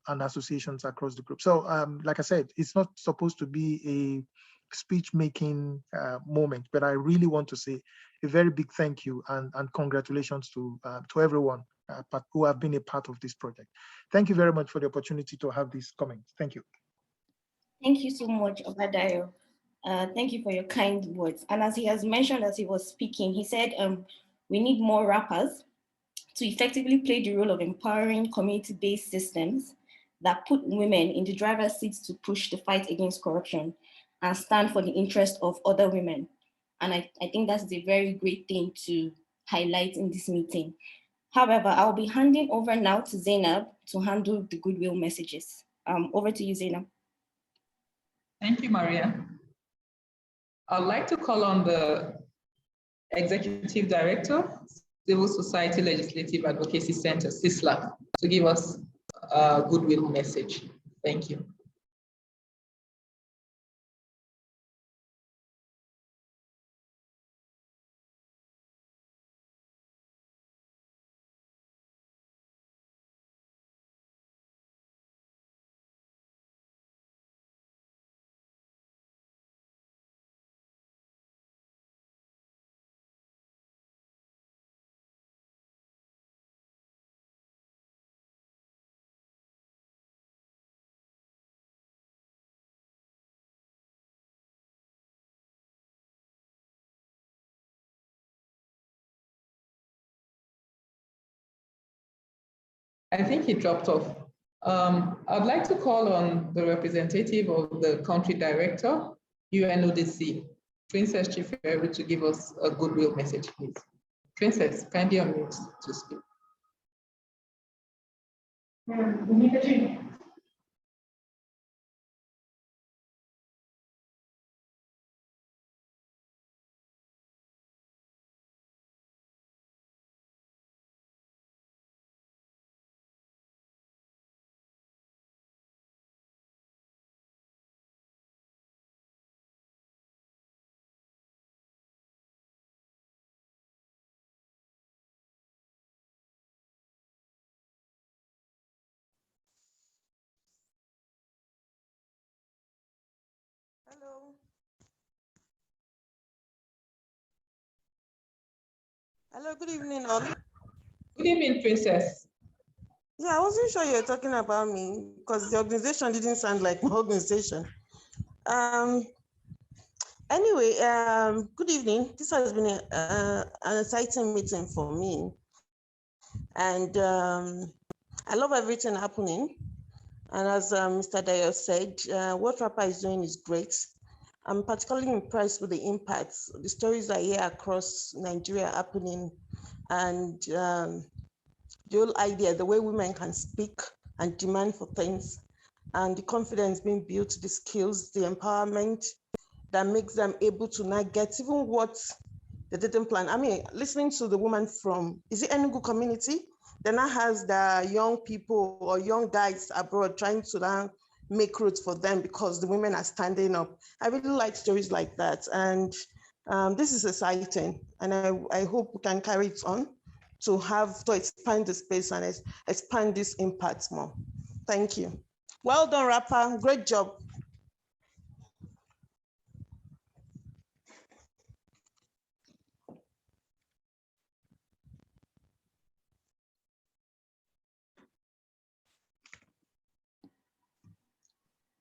and associations across the group. So like I said, it's not supposed to be a speech-making moment, but I really want to say a very big thank you and congratulations to everyone who have been a part of this project. Thank you very much for the opportunity to have these comments. Thank you. Thank you so much, Obadayo. Thank you for your kind words. And as he has mentioned as he was speaking, he said we need more rappers to effectively play the role of empowering community-based systems that put women in the driver's seat to push the fight against corruption and stand for the interest of other women. And I think that's a very great thing to highlight in this meeting. However, I'll be handing over now to Zainab to handle the goodwill messages. Over to you, Zainab. Thank you, Maria. I'd like to call on the Executive Director, Civil Society Legislative Advocacy Center, CISLA, to give us a goodwill message. Thank you. I think he dropped off. I'd like to call on the representative of the country director, UNODC, Princess Chiferi, to give us a goodwill message, please. Princess, kindly unmute to speak. Hello. Hello, good evening, all. Good evening, Princess. Yeah, I wasn't sure you were talking about me because the organization didn't sound like my organization. Anyway, good evening. This has been an exciting meeting for me. And I love everything happening. And as Mr. Dayo said, what RAPA is doing is great. I'm particularly impressed with the impacts. The stories I hear across Nigeria happening, and the whole idea, the way women can speak and demand for things, and the confidence being built, the skills, the empowerment that makes them able to now get even what they didn't plan. I mean, listening to the woman from, is it Enugu community? That now has the young people or young guys abroad trying to now make routes for them because the women are standing up. I really like stories like that. And this is exciting. And I hope we can carry it on to expand the space and expand this impact more. Thank you. Well done, RAPA. Great job.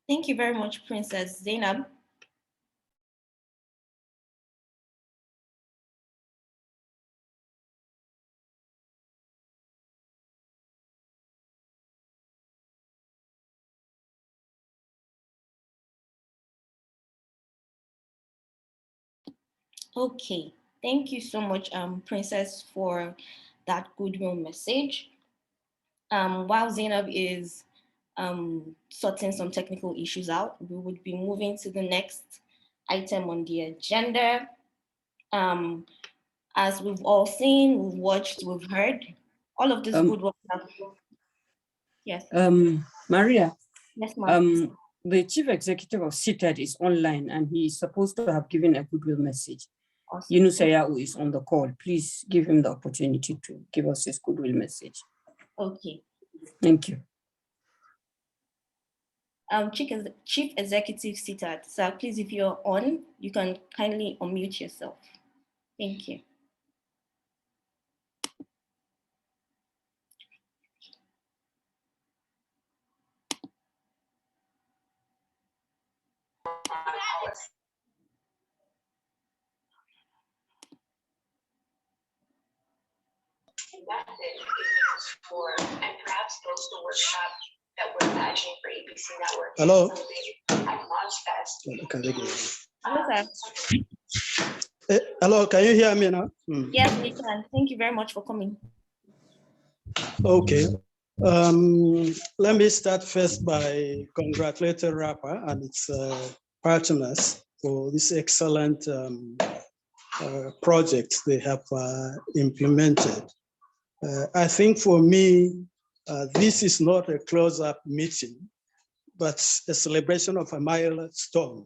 Thank you very much, Princess. Zainab. Okay, thank you so much, Princess, for that goodwill message. While Zainab is sorting some technical issues out, we would be moving to the next item on the agenda. As we've all seen, we've watched, we've heard, all of this good work. Yes. Maria. Yes, ma'am. The chief executive of CITED is online and he is supposed to have given a goodwill message. Awesome. Yunus Ayau is on the call. Please give him the opportunity to give us his goodwill message. Okay. Thank you. Chief Executive CITED, sir, please, if you're on, you can kindly unmute yourself. Thank you. And perhaps post the workshop that we're imagining for ABC Network. Hello. Hello, sir. Hello, can you hear me now? Yes, we can. Thank you very much for coming. Okay. Let me start first by congratulating RAPA and its partners for this excellent project they have implemented. I think for me, this is not a close-up meeting, but a celebration of a milestone.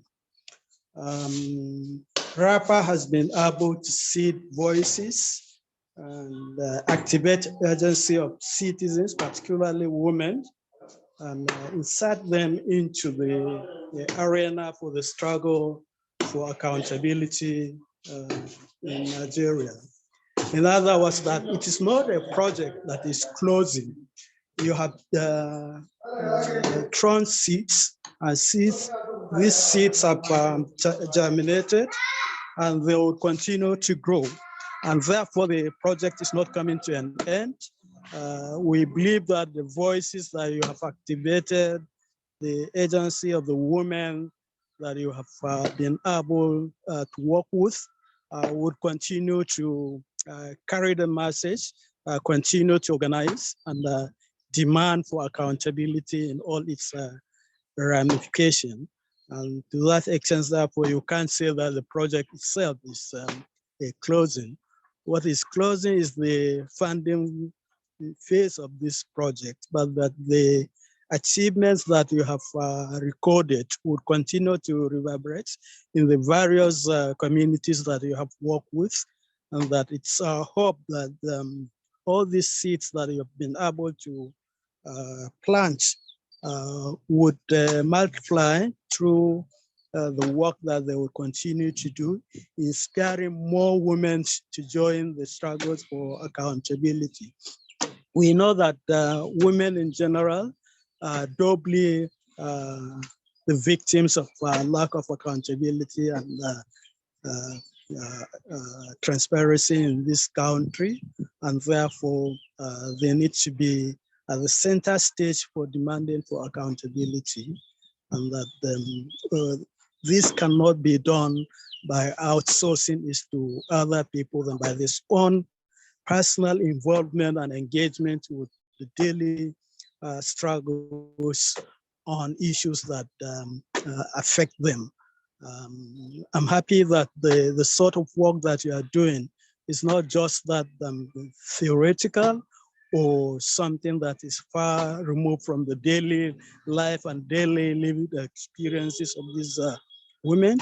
RAPA has been able to seed voices and activate urgency of citizens, particularly women, and insert them into the arena for the struggle for accountability in Nigeria. In other words, that it is not a project that is closing. You have thrown seeds, and seeds, these seeds have germinated, and they will continue to grow. And therefore, the project is not coming to an end. We believe that the voices that you have activated, the agency of the women that you have been able to work with, would continue to carry the message, continue to organize, and demand for accountability in all its ramifications. And to that extent, therefore, you can't say that the project itself is a closing. What is closing is the funding phase of this project, but that the achievements that you have recorded would continue to reverberate in the various communities that you have worked with, and that it's our hope that all these seeds that you have been able to plant would multiply through the work that they will continue to do, inspiring more women to join the struggles for accountability. We know that women in general are doubly the victims of lack of accountability and transparency in this country, and therefore they need to be at the center stage for demanding for accountability, and that this cannot be done by outsourcing it to other people than by this own personal involvement and engagement with the daily struggles on issues that affect them. I'm happy that the sort of work that you are doing is not just that theoretical or something that is far removed from the daily life and daily lived experiences of these women.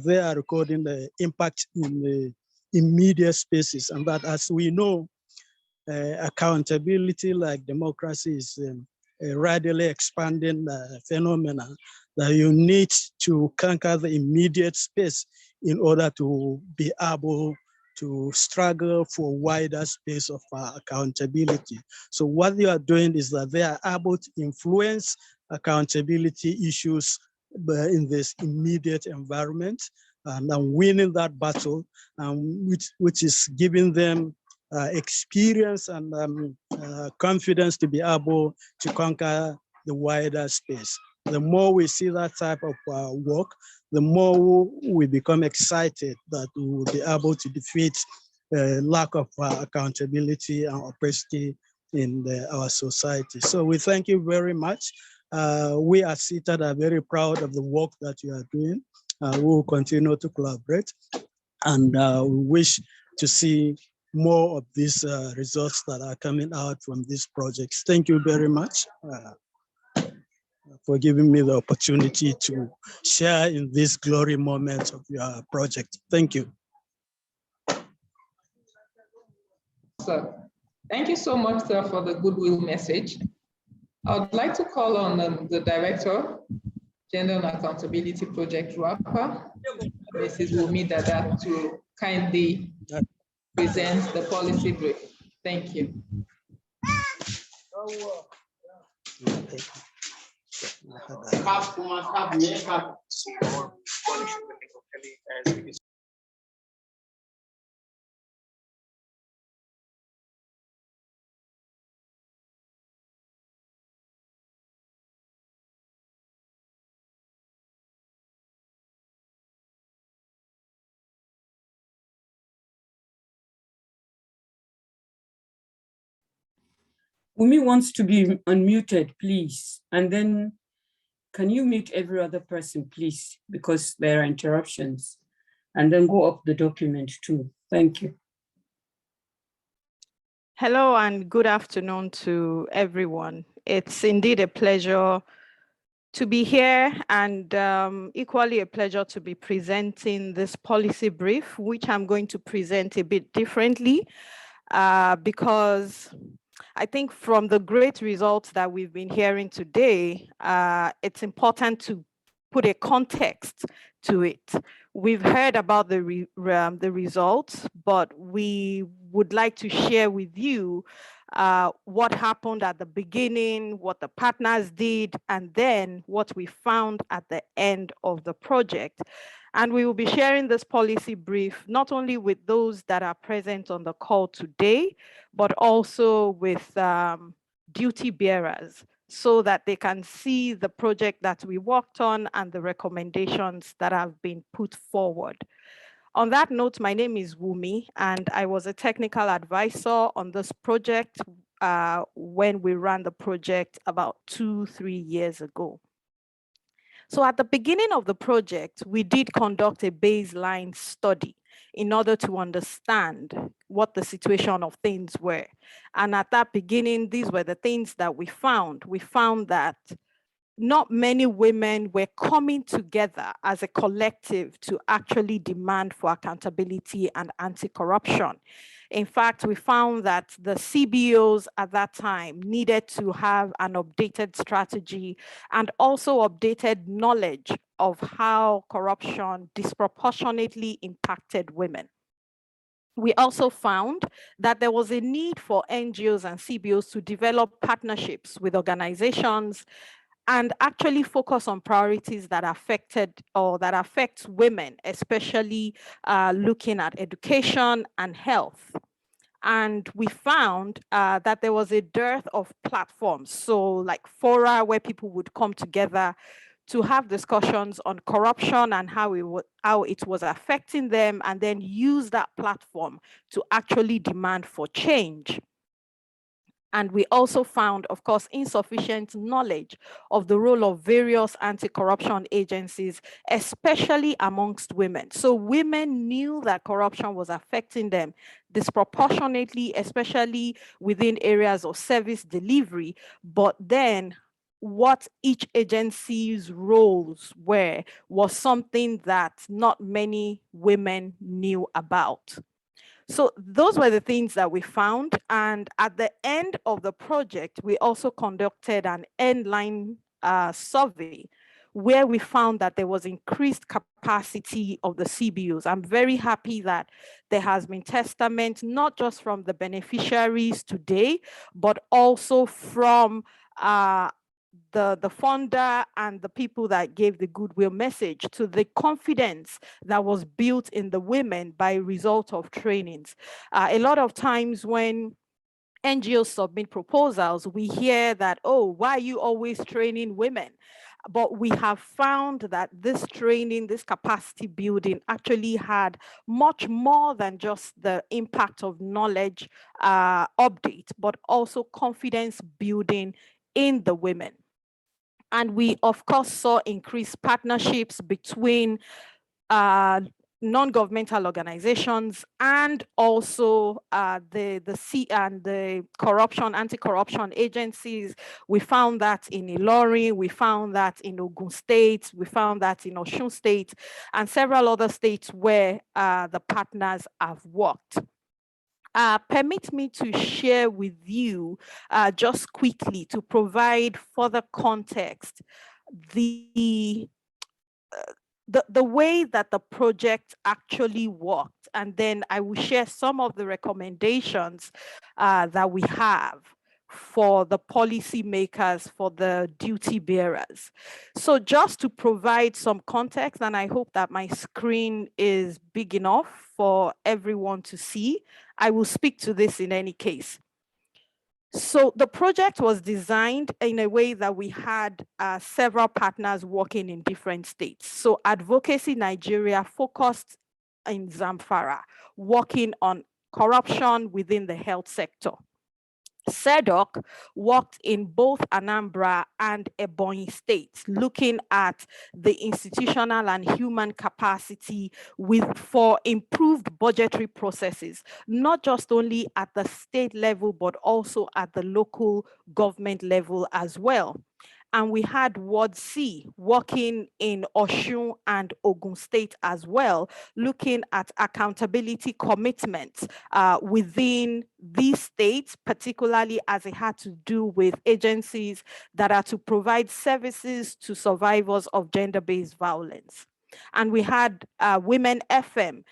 They are recording the impact in the immediate spaces, and that, as we know, accountability, like democracy, is a rapidly expanding phenomenon that you need to conquer the immediate space in order to be able to struggle for wider space of accountability. So what they are doing is that they are able to influence accountability issues in this immediate environment, and winning that battle, which is giving them experience and confidence to be able to conquer the wider space. The more we see that type of work, the more we become excited that we will be able to defeat lack of accountability and opacity in our society. So we thank you very much. We at CITED are very proud of the work that you are doing. We will continue to collaborate, and we wish to see more of these results that are coming out from these projects. Thank you very much for giving me the opportunity to share in this glory moment of your project. Thank you. So, thank you so much, sir, for the goodwill message. I would like to call on the Director, Gender and Accountability Project WAPA, Mrs. Wumi Dada, to kindly present the policy brief. Thank you. Umi wants to be unmuted, please. And then can you mute every other person, please? Because there are interruptions. And then go up the document too. Thank you. Hello and good afternoon to everyone. It's indeed a pleasure to be here and equally a pleasure to be presenting this policy brief, which I'm going to present a bit differently because I think from the great results that we've been hearing today, it's important to put a context to it. We've heard about the results, but we would like to share with you what happened at the beginning, what the partners did, and then what we found at the end of the project. And we will be sharing this policy brief not only with those that are present on the call today, but also with duty bearers so that they can see the project that we worked on and the recommendations that have been put forward. On that note, my name is Wumi, and I was a technical advisor on this project when we ran the project about 2-3 years ago. So at the beginning of the project, we did conduct a baseline study in order to understand what the situation of things were. And at that beginning, these were the things that we found. We found that not many women were coming together as a collective to actually demand for accountability and anti-corruption. In fact, we found that the CBOs at that time needed to have an updated strategy and also updated knowledge of how corruption disproportionately impacted women. We also found that there was a need for NGOs and CBOs to develop partnerships with organizations and actually focus on priorities that affected or that affect women, especially looking at education and health. And we found that there was a dearth of platforms, so like fora where people would come together to have discussions on corruption and how it was affecting them, and then use that platform to actually demand for change. And we also found, of course, insufficient knowledge of the role of various anti-corruption agencies, especially amongst women. So women knew that corruption was affecting them disproportionately, especially within areas of service delivery. But then what each agency's roles were was something that not many women knew about. So those were the things that we found. And at the end of the project, we also conducted an endline survey where we found that there was increased capacity of the CBOs. I'm very happy that there has been testament, not just from the beneficiaries today, but also from the funder and the people that gave the goodwill message to the confidence that was built in the women by result of trainings. A lot of times when NGOs submit proposals, we hear that, oh, why are you always training women? But we have found that this training, this capacity building actually had much more than just the impact of knowledge update, but also confidence building in the women. And we, of course, saw increased partnerships between non-governmental organizations, and also the corruption, anti-corruption agencies. We found that in Ilorin, we found that in Ogun State, we found that in Osun State, and several other states where the partners have worked. Permit me to share with you just quickly to provide further context the way that the project actually worked, and then I will share some of the recommendations that we have for the policymakers, for the duty bearers. So just to provide some context, and I hope that my screen is big enough for everyone to see, I will speak to this in any case. So the project was designed in a way that we had several partners working in different states. So Advocacy Nigeria focused in Zamfara, working on corruption within the health sector. SEDOC worked in both Anambra and Ebonyi states, looking at the institutional and human capacity for improved budgetary processes, not just only at the state level, but also at the local government level as well. And we had Ward C working in Osun and Ogun State as well, looking at accountability commitments within these states, particularly as it had to do with agencies that are to provide services to survivors of gender-based violence. And we had Women FM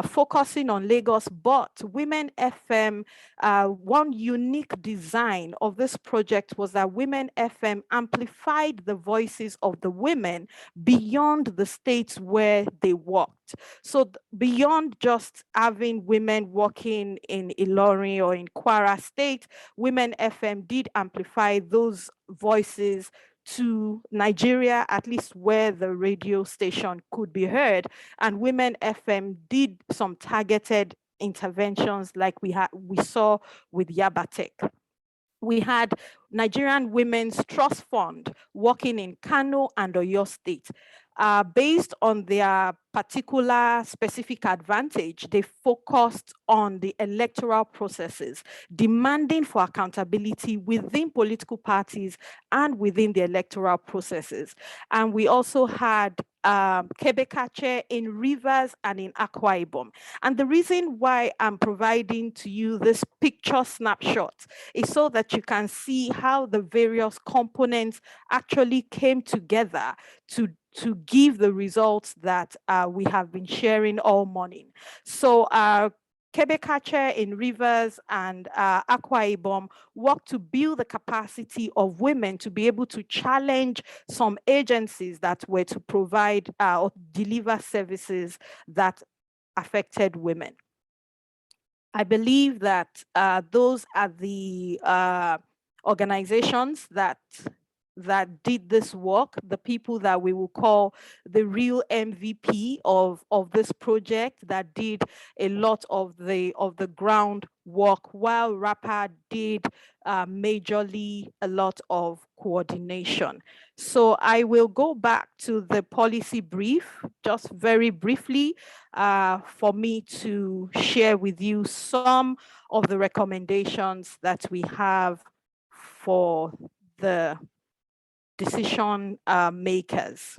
focusing on Lagos, but Women FM, one unique design of this project was that Women FM amplified the voices of the women beyond the states where they worked. So beyond just having women working in Ilorin or in Kwara State, Women FM did amplify those voices to Nigeria, at least where the radio station could be heard. And Women FM did some targeted interventions like we saw with Yabatek. We had Nigerian Women's Trust Fund working in Kano and Oyo State. Based on their particular specific advantage, they focused on the electoral processes, demanding for accountability within political parties and within the electoral processes. And we also had Kebekache in Rivers and in Akwa Ibom. And the reason why I'm providing to you this picture snapshot is so that you can see how the various components actually came together to give the results that we have been sharing all morning. So Kebekache in Rivers and Akwa Ibom work to build the capacity of women to be able to challenge some agencies that were to provide or deliver services that affected women. I believe that those are the organizations that did this work, the people that we will call the real MVP of this project, that did a lot of the ground work, while RAPA did majorly a lot of coordination. So I will go back to the policy brief just very briefly for me to share with you some of the recommendations that we have for the decision makers.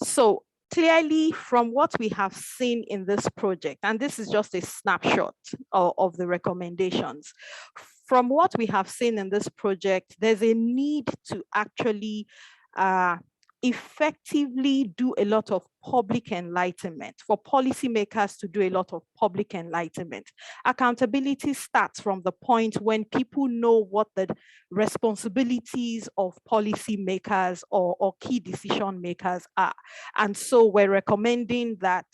So clearly, from what we have seen in this project, and this is just a snapshot of the recommendations, from what we have seen in this project, there's a need to actually effectively do a lot of public enlightenment, for policymakers to do a lot of public enlightenment. Accountability starts from the point when people know what the responsibilities of policymakers or key decision makers are. And so we're recommending that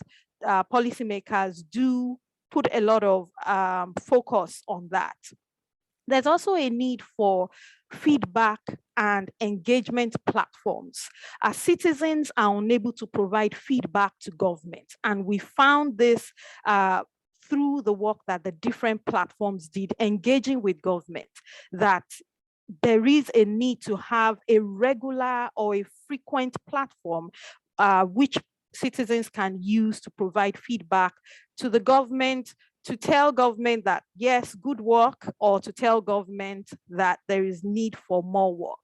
policymakers do put a lot of focus on that. There's also a need for feedback and engagement platforms. As citizens are unable to provide feedback to government, and we found this through the work that the different platforms did engaging with government, that there is a need to have a regular or a frequent platform which citizens can use to provide feedback to the government, to tell government that, yes, good work, or to tell government that there is need for more work.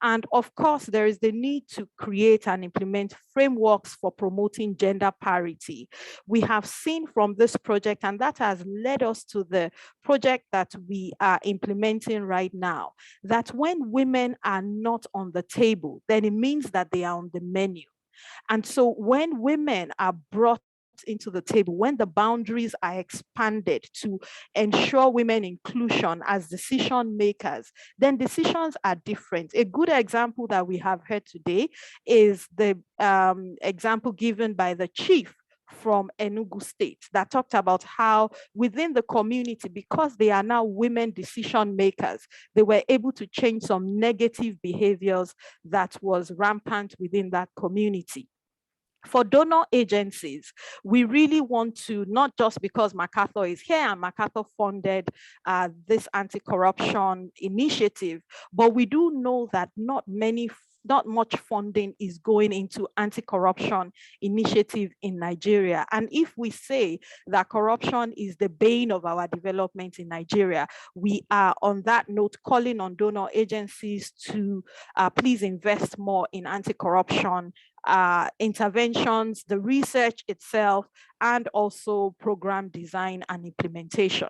And of course, there is the need to create and implement frameworks for promoting gender parity. We have seen from this project, and that has led us to the project that we are implementing right now, that when women are not on the table, then it means that they are on the menu. And so when women are brought into the table, when the boundaries are expanded to ensure women inclusion as decision makers, then decisions are different. A good example that we have heard today is the example given by the chief from Enugu State that talked about how within the community, because they are now women decision makers, they were able to change some negative behaviors that was rampant within that community. For donor agencies, we really want to, not just because MacArthur is here and MacArthur funded this anti-corruption initiative, but we do know that not much funding is going into anti-corruption initiative in Nigeria. And if we say that corruption is the bane of our development in Nigeria, we are on that note calling on donor agencies to please invest more in anti-corruption interventions, the research itself, and also program design and implementation.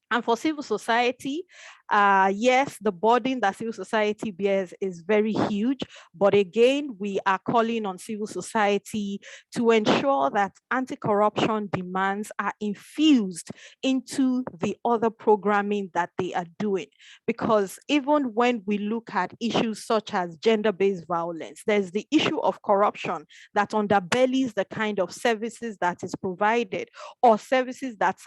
And for civil society, yes, the burden that civil society bears is very huge, but again, we are calling on civil society to ensure that anti-corruption demands are infused into the other programming that they are doing. Because even when we look at issues such as gender-based violence, there's the issue of corruption that underbellies the kind of services that is provided, or services that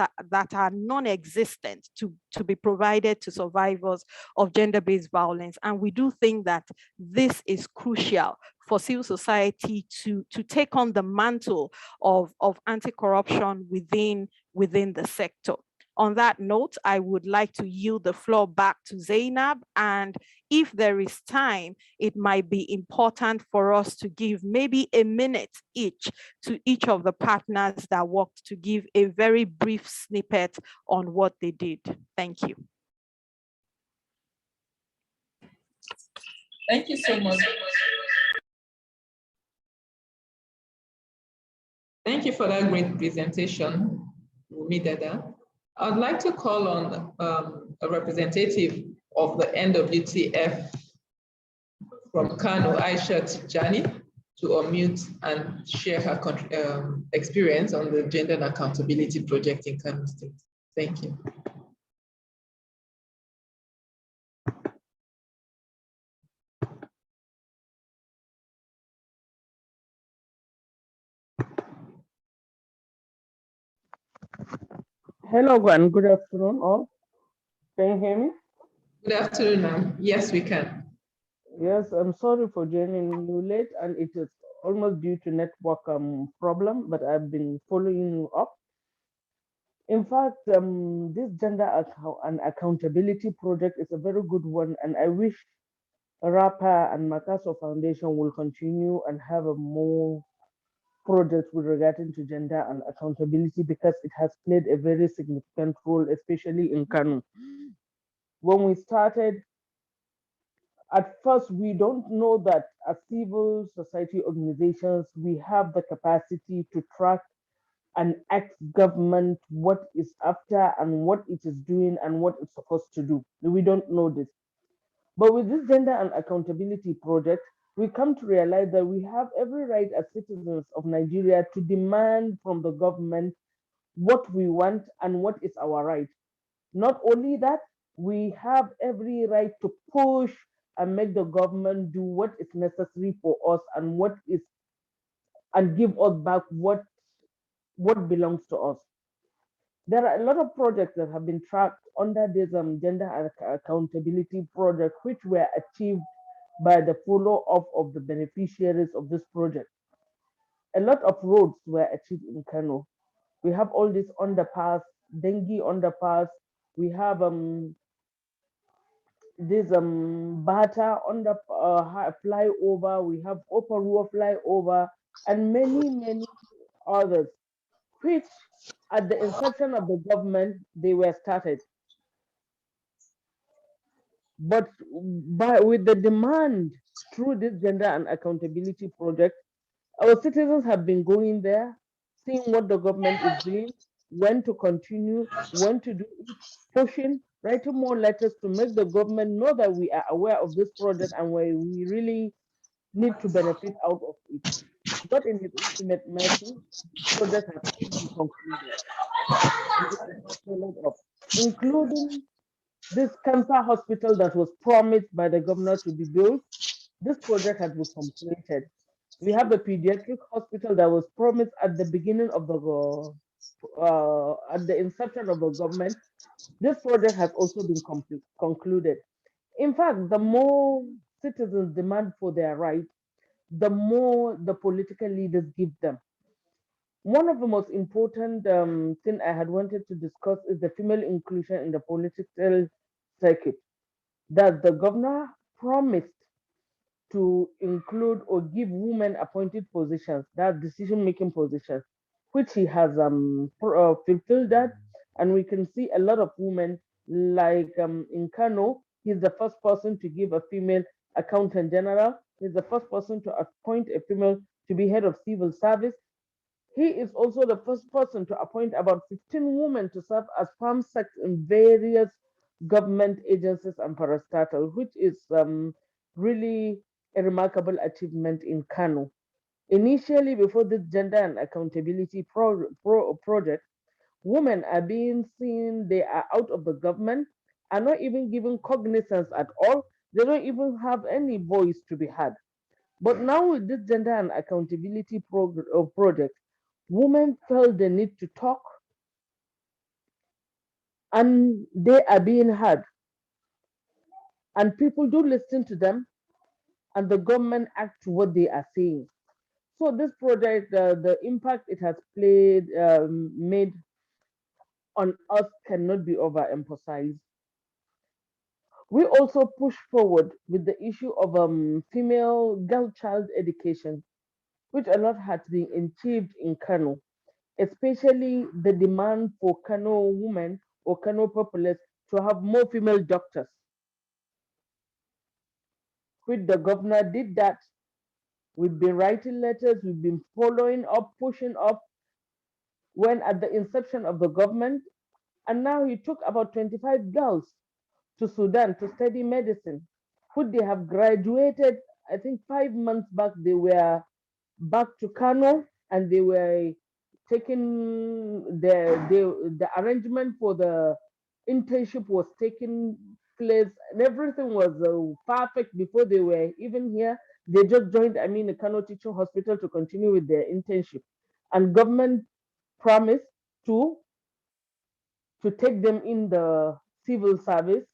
are non-existent to be provided to survivors of gender-based violence. And we do think that this is crucial for civil society to take on the mantle of anti-corruption within the sector. On that note, I would like to yield the floor back to Zainab, and if there is time, it might be important for us to give maybe a minute each to each of the partners that worked to give a very brief snippet on what they did. Thank you. Thank you so much. Thank you for that great presentation, Wumi Dada. I'd like to call on a representative of the NWTF from Kano, Aisha Tijani, to unmute and share her experience on the Gender and Accountability Project in Kano State. Thank you. Hello, and good afternoon, all. Can you hear me? Good afternoon, ma'am. Yes, we can. Yes, I'm sorry for joining you late, and it is almost due to network problem, but I've been following you up. In fact, this gender and accountability project is a very good one, and I wish RAPA and MacArthur Foundation will continue and have a more projects with regarding to gender and accountability, because it has played a very significant role, especially in Kano. When we started, at first, we don't know that as civil society organizations, we have the capacity to track and ask government what is after and what it is doing and what it's supposed to do. We don't know this. But with this gender and accountability project, we come to realize that we have every right as citizens of Nigeria to demand from the government what we want and what is our right. Not only that, we have every right to push and make the government do what is necessary for us and give us back what belongs to us. There are a lot of projects that have been tracked under this gender and accountability project, which were achieved by the follow-up of the beneficiaries of this project. A lot of roads were achieved in Kano. We have all this underpass, Dengue underpass. We have this Bata under flyover. We have Oparua flyover. and many others, which at the inception of the government, they were started. But with the demand through this gender and accountability project, our citizens have been going there, seeing what the government is doing, when to continue, when to do it, pushing, writing more letters to make the government know that we are aware of this project and we really need to benefit out of it. But in its ultimate mercy, this project has all been concluded and it is not followed up, including this cancer hospital that was promised by the governor to be built. This project has been completed. We have a pediatric hospital that was promised at the beginning of the at the inception of the government. This project has also been concluded. In fact, the more citizens demand for their rights, the more the political leaders give them. One of the most important thing I had wanted to discuss is the female inclusion in the political circuit. That the governor promised to include or give women appointed positions, that decision making positions, which he has fulfilled that. And we can see a lot of women, like in Kano, he's the first person to give a female accountant general. He's the first person to appoint a female to be head of civil service. He is also the first person to appoint about 15 women to serve as farm secs in various government agencies and parastatal, which is really a remarkable achievement in Kano. Initially, before this gender and accountability project, women are being seen, they are out of the government, are not even given cognizance at all. They don't even have any voice to be heard. But now with this gender and accountability project, women felt the need to talk and they are being heard. And people do listen to them and the government act to what they are saying. So this project, the impact it has made on us cannot be overemphasized. We also push forward with the issue of female girl child education, which a lot has been achieved in Kano, especially the demand for Kano women or Kano populace to have more female doctors, which the governor did that. We've been writing letters, we've been following up, pushing up when at the inception of the government, and now he took about 25 girls to Sudan to study medicine, who they have graduated. I think 5 months back, they were back to Kano and they were taking the arrangement for the internship was taking place and everything was perfect before they were even here. They just joined, I mean, the Kano Teaching Hospital to continue with their internship. And government promised to take them in the civil service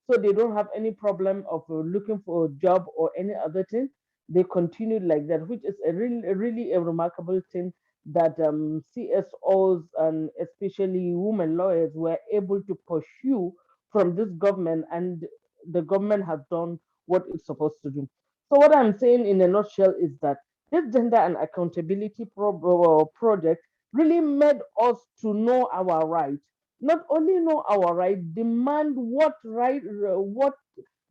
so they don't have any problem of looking for a job or any other thing. They continued like that, which is really a remarkable thing that CSOs and especially women lawyers were able to pursue from this government, and the government has done what it's supposed to do. So what I'm saying in a nutshell is that this gender and accountability project really made us to know our rights, not only know our right, demand what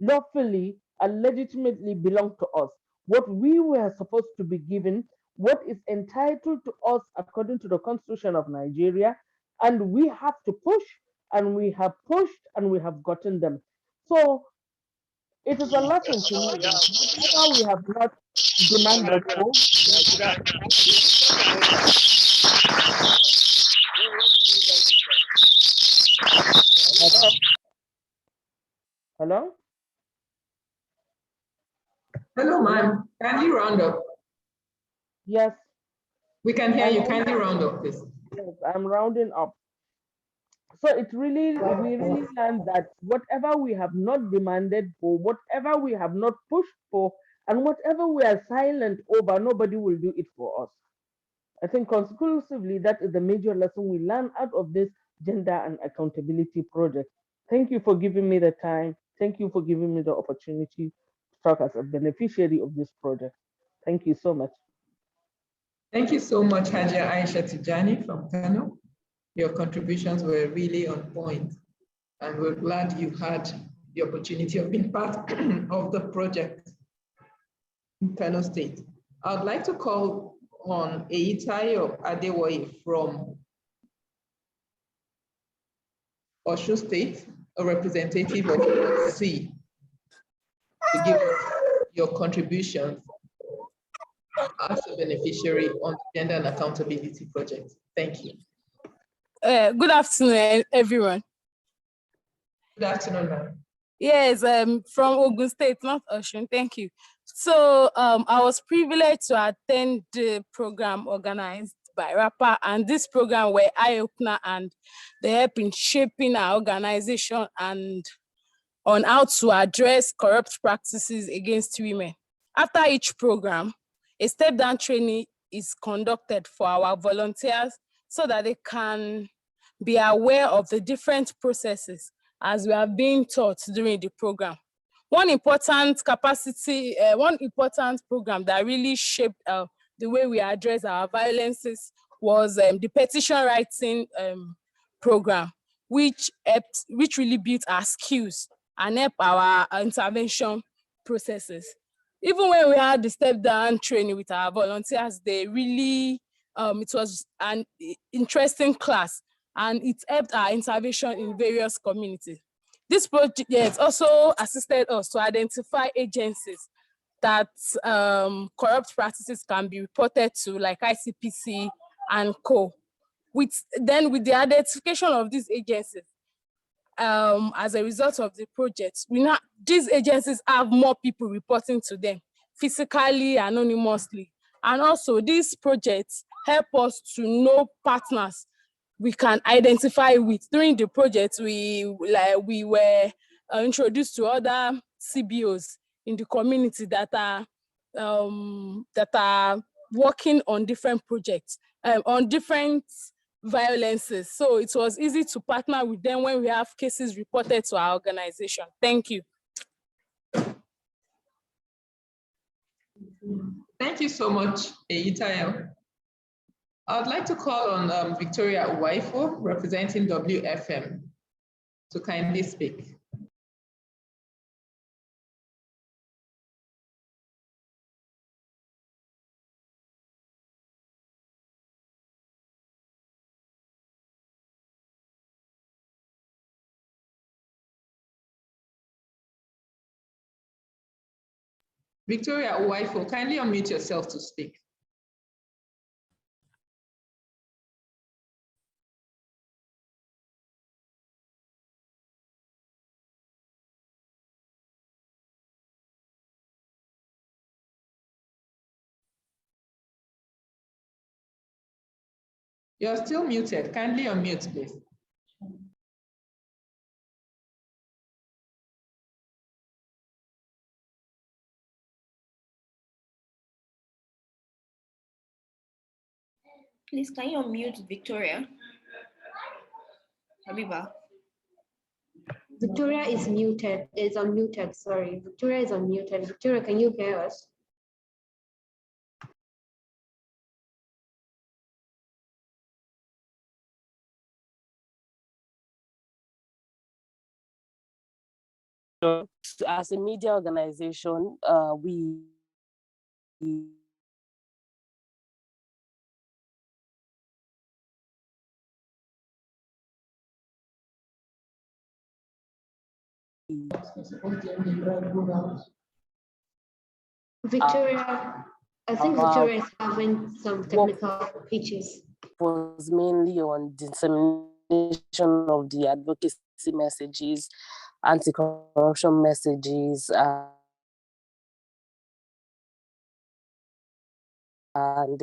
lawfully and legitimately belong to us, what we were supposed to be given, what is entitled to us according to the Constitution of Nigeria, and we have to push, and we have pushed, and we have gotten them. So it is a lesson to me that whatever we have not demanded for, hello, hello. Hello, ma'am. Can you round up? Yes. We can hear you. Kindly round up, please. Yes, I'm rounding up. So we really learned that whatever we have not demanded for, whatever we have not pushed for, and whatever we are silent over, nobody will do it for us. I think conclusively, that is the major lesson we learn out of this gender and accountability project. Thank you for giving me the time. Thank you for giving me the opportunity to talk as a beneficiary of this project. Thank you so much. Thank you so much, Hajia Aisha Tijani from Kano. Your contributions were really on point, and we're glad you had the opportunity of being part of the project in Kano State. I'd like to call on Eitayo Adewoye from Osun State, a representative of C, to give us your contributions as a beneficiary on the Gender and Accountability Project. Thank you. Good afternoon, everyone. Good afternoon, ma'am. Yes, from Ogun State, not Osun. Thank you. So I was privileged to attend the program organized by RAPA, and this program were eye-opener and they help in shaping our organization and on how to address corrupt practices against women. After each program, a step-down training is conducted for our volunteers so that they can be aware of the different processes as we are being taught during the program. One important program that really shaped the way we address our violences was the petition writing program, which really built our skills and help our intervention processes. Even when we had the step down training with our volunteers, they really, it was an interesting class and it helped our intervention in various communities. This project also assisted us to identify agencies that corrupt practices can be reported to, like ICPC and co. With the identification of these agencies, as a result of the project, these agencies have more people reporting to them physically, anonymously. And also these projects help us to know partners we can identify with. During the project, we were introduced to other CBOs in the community that are working on different projects, on different violences. So it was easy to partner with them when we have cases reported to our organization. Thank you. Thank you so much, Eitayo. I'd like to call on Victoria Uwaifo, representing WFM, to kindly speak. Victoria Uwaifo, kindly unmute yourself to speak. You're still muted. Kindly unmute, please. Please, can you unmute Victoria? Habiba. Victoria is unmuted, sorry. Victoria is unmuted. Victoria, can you hear us? As a media organization, we Victoria, I think Victoria is having some technical issues. Was mainly on dissemination of the advocacy messages, anti-corruption messages, and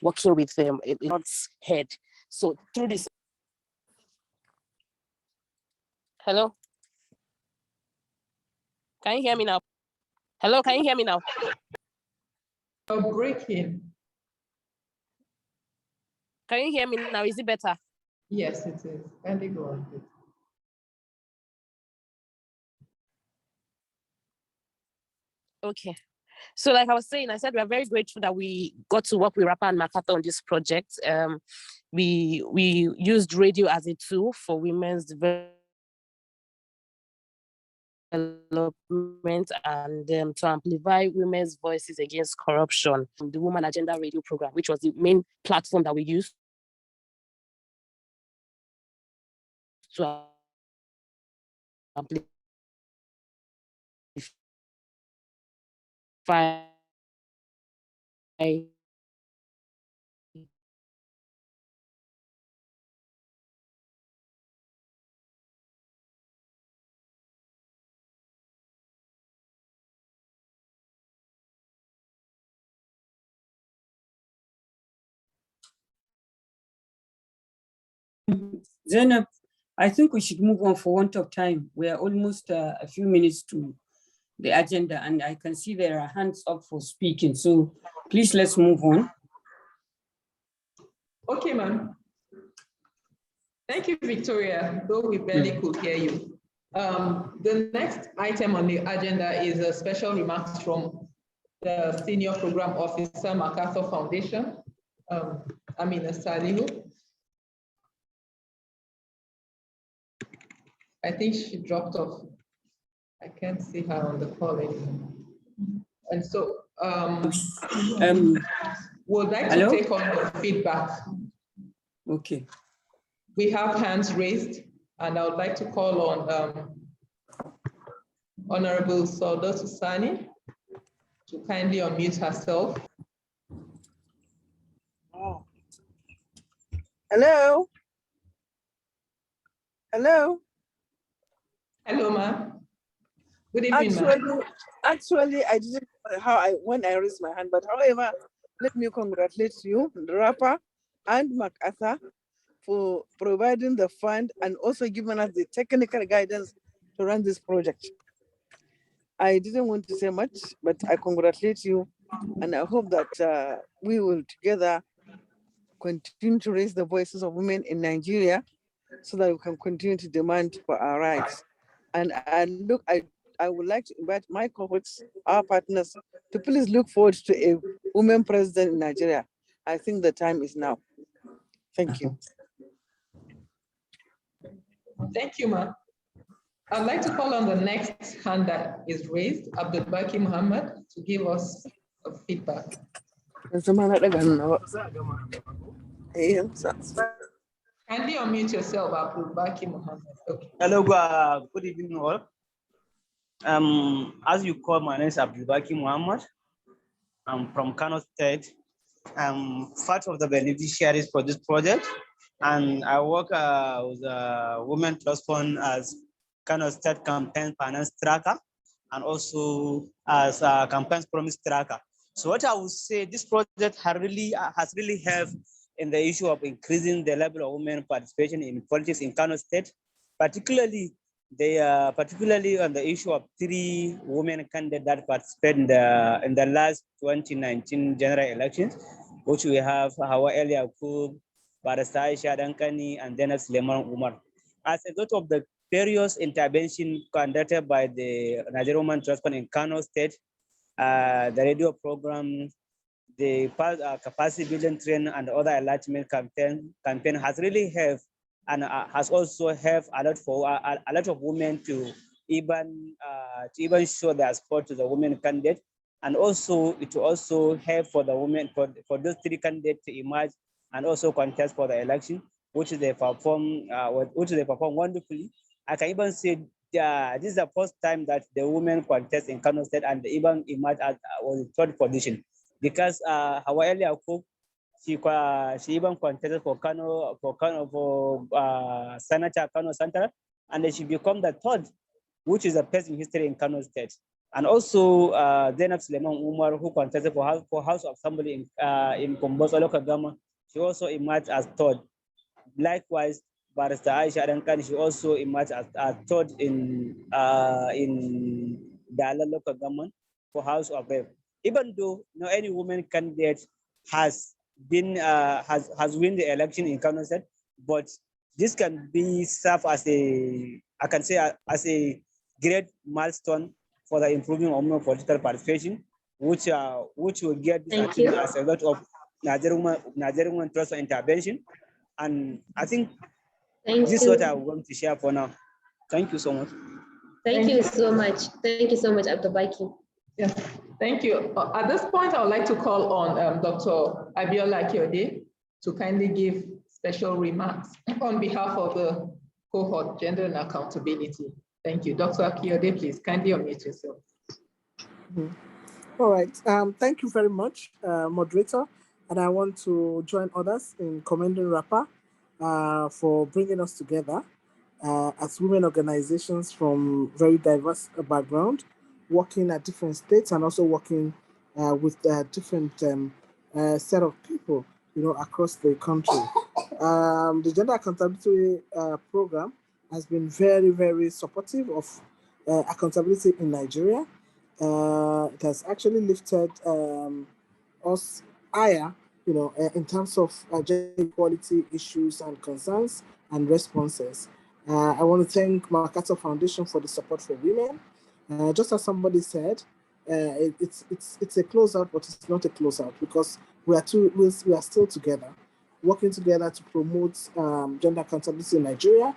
working with them. It's head. So through this. Hello? Can you hear me now? Hello, can you hear me now? You're breaking. Can you hear me now? Is it better? Yes, it is. Kindly go on, please. Okay. So like I was saying, I said we are very grateful that we got to work with Rapper and MacArthur on this project. We used radio as a tool for women's development and to amplify women's voices against corruption. The Woman Agenda Radio Program, which was the main platform that we used to amplify Zainab, I think we should move on for want of time. We are almost a few minutes to the agenda, and I can see there are hands up for speaking. So please, let's move on. Okay, ma'am. Thank you, Victoria, though we barely could hear you. The next item on the agenda is a special remarks from the Senior Program Officer, MacArthur Foundation, Amina Salihu. I think she dropped off. I can't see her on the call anymore. And so we'd like to take on the feedback. Okay. We have hands raised, and I would like to call on Honorable Saudat Sani to kindly unmute herself. Oh. Hello? Hello? Hello, ma'am. Good evening, ma'am. Actually, I didn't know when I raised my hand, but however, let me congratulate you, the rapper, and MacArthur for providing the fund and also giving us the technical guidance to run this project. I didn't want to say much, but I congratulate you, and I hope that we will together continue to raise the voices of women in Nigeria so that we can continue to demand for our rights. And I would like to invite my cohorts, our partners, to please look forward to a woman president in Nigeria. I think the time is now. Thank you. Thank you, ma'am. I'd like to call on the next hand that is raised, Abdul Baki Muhammad, to give us a feedback. Kindly unmute yourself, Abdul Baki Muhammad. Okay. Hello, good evening all. As you call, my name is Abdul Baki Muhammad. I'm from Kano State. I'm part of the beneficiaries for this project, and I work with the Women Trust Fund as Kano State Campaign Finance Tracker, and also as a Campaigns Promise Tracker. So what I would say, this project has really helped in the issue of increasing the level of women participation in politics in Kano State, particularly on the issue of 3 women candidates that participated in the last 2019 general elections, which we have Hawa El Yakub, Barrister Aisha Dankani, and then Suleiman Umar. As a result of the various interventions conducted by the Nigerian Women Trust Fund in Kano State, the radio program, the capacity building training, and other enlargement campaign has really helped, and has also helped a lot of women to even show their support to the women candidate, and also it will also help for the women for those 3 candidates to emerge and also contest for the election, which they perform wonderfully. I can even say this is the first time that the women contest in Kano State and even emerge as was 3rd position, because Hawa El Yakub, she even contested for Senator Kano Central, and then she become the 3rd, which is the best in history in Kano State. And also Zainab Suleiman Umar, who contested for House of Assembly in Komboso local government, she also emerged as 3rd. Likewise, Barrister Aisha Dankani, she also emerged as 3rd in Dala local government for House of Rep. Even though not any woman candidate has win the election in Kano State, but this can be served as a great milestone for the improving of women political participation, which will get this Thank achievement you. as a result of Nigerian women trust intervention. And I think Thank this is you. what I want to share for now. Thank you so much. Thank you so much. Thank you so much, Abdubaki. Yes, thank you. At this point, I would like to call on Dr. Abiola Akiode to kindly give special remarks on behalf of the cohort, Gender and Accountability. Thank you. Dr. Akiode, please kindly unmute yourself. All right. Thank you very much, moderator. And I want to join others in commending RAPA for bringing us together as women organizations from very diverse background, working at different states and also working with different set of people, across the country. The Gender Accountability Program has been very, very supportive of accountability in Nigeria. It has actually lifted us higher, in terms of gender equality issues and concerns and responses. I want to thank Makato Foundation for the support for women. Just as somebody said, it's a closeout, but it's not a closeout because we are still together, working together to promote gender accountability in Nigeria,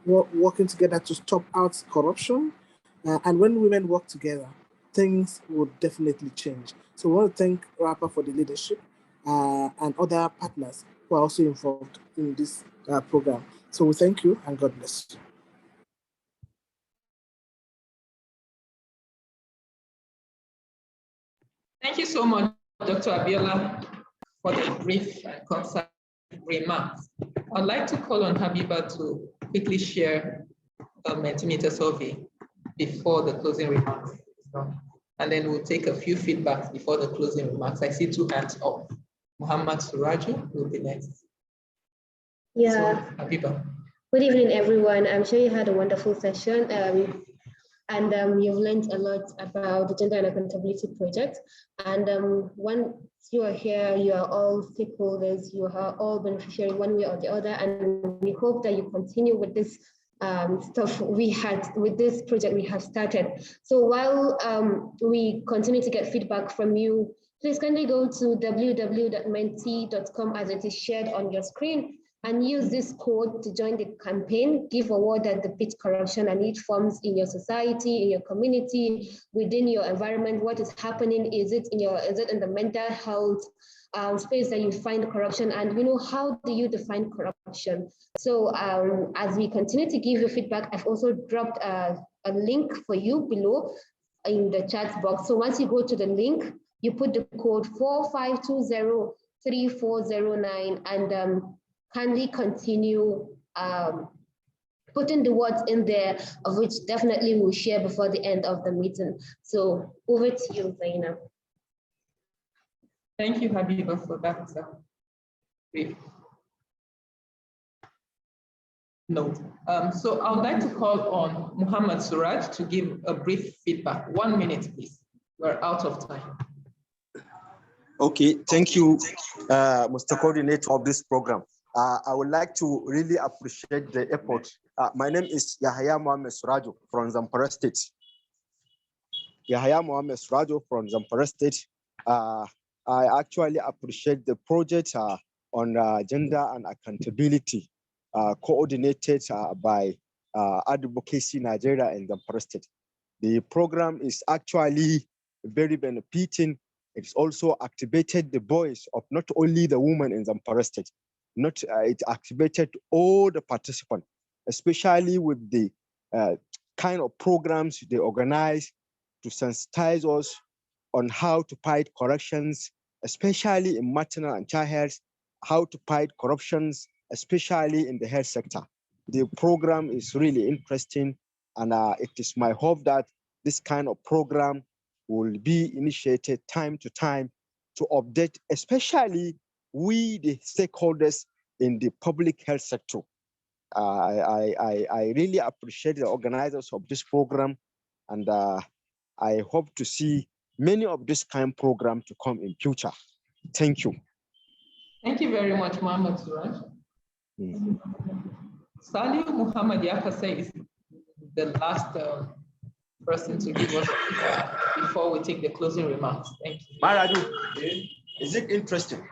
working together to stop out corruption. And when women work together, things would definitely change. So we want to thank RAPA for the leadership and other partners who are also involved in this program. So we thank you and God bless you. Thank you so much, Dr. Abiola, for the brief and concise remarks. I'd like to call on Habiba to quickly share a Mentimeter survey before the closing remarks. And then we'll take a few feedbacks before the closing remarks. I see 2 hands up. Muhammad Suraju will be next. Yeah. So, Habiba. Good evening, everyone. I'm sure you had a wonderful session. And you've learned a lot about the Gender and Accountability Project. And once you are here, you are all stakeholders, you are all beneficiary one way or the other. And we hope that you continue with this stuff with this project we have started. So while we continue to get feedback from you, please kindly go to www.menti.com as it is shared on your screen and use this code to join the campaign. Give a word that defeats corruption and it forms in your society, in your community, within your environment. What is happening? Is it in the mental health space that you find corruption? And how do you define corruption? So as we continue to give you feedback, I've also dropped a link for you below in the chat box. So once you go to the link, you put the code 45203409 and kindly continue putting the words in there, of which definitely we'll share before the end of the meeting. So over to you, Zainab. Thank you, Habiba, for that brief note. So I would like to call on Muhammad Suraj to give a brief feedback. 1 minute, please. We're out of time. Okay, thank you, Mr. Coordinator of this program. I would like to really appreciate the effort. My name is Yahya Mohammed Surajo from Zamfara State. Yahya Mohammed Surajo from Zamfara State. I actually appreciate the project on gender and accountability coordinated by Advocacy Nigeria and Zamfara State. The program is actually very benefiting. It's also activated the voice of not only the women in Zamfara State, it activated all the participants, especially with the kind of programs they organize to sensitize us on how to fight corruptions, especially in maternal and child health, how to fight corruptions, especially in the health sector. The program is really interesting, and it is my hope that this kind of program will be initiated time to time to update, especially we, the stakeholders in the public health sector. I really appreciate the organizers of this program, and I hope to see many of this kind of program to come in future. Thank you. Thank you very much, Muhammad Suraj. Salih Muhammad Yakase is the last person to give us feedback before we take the closing remarks. Thank you. Maradu, is it interesting?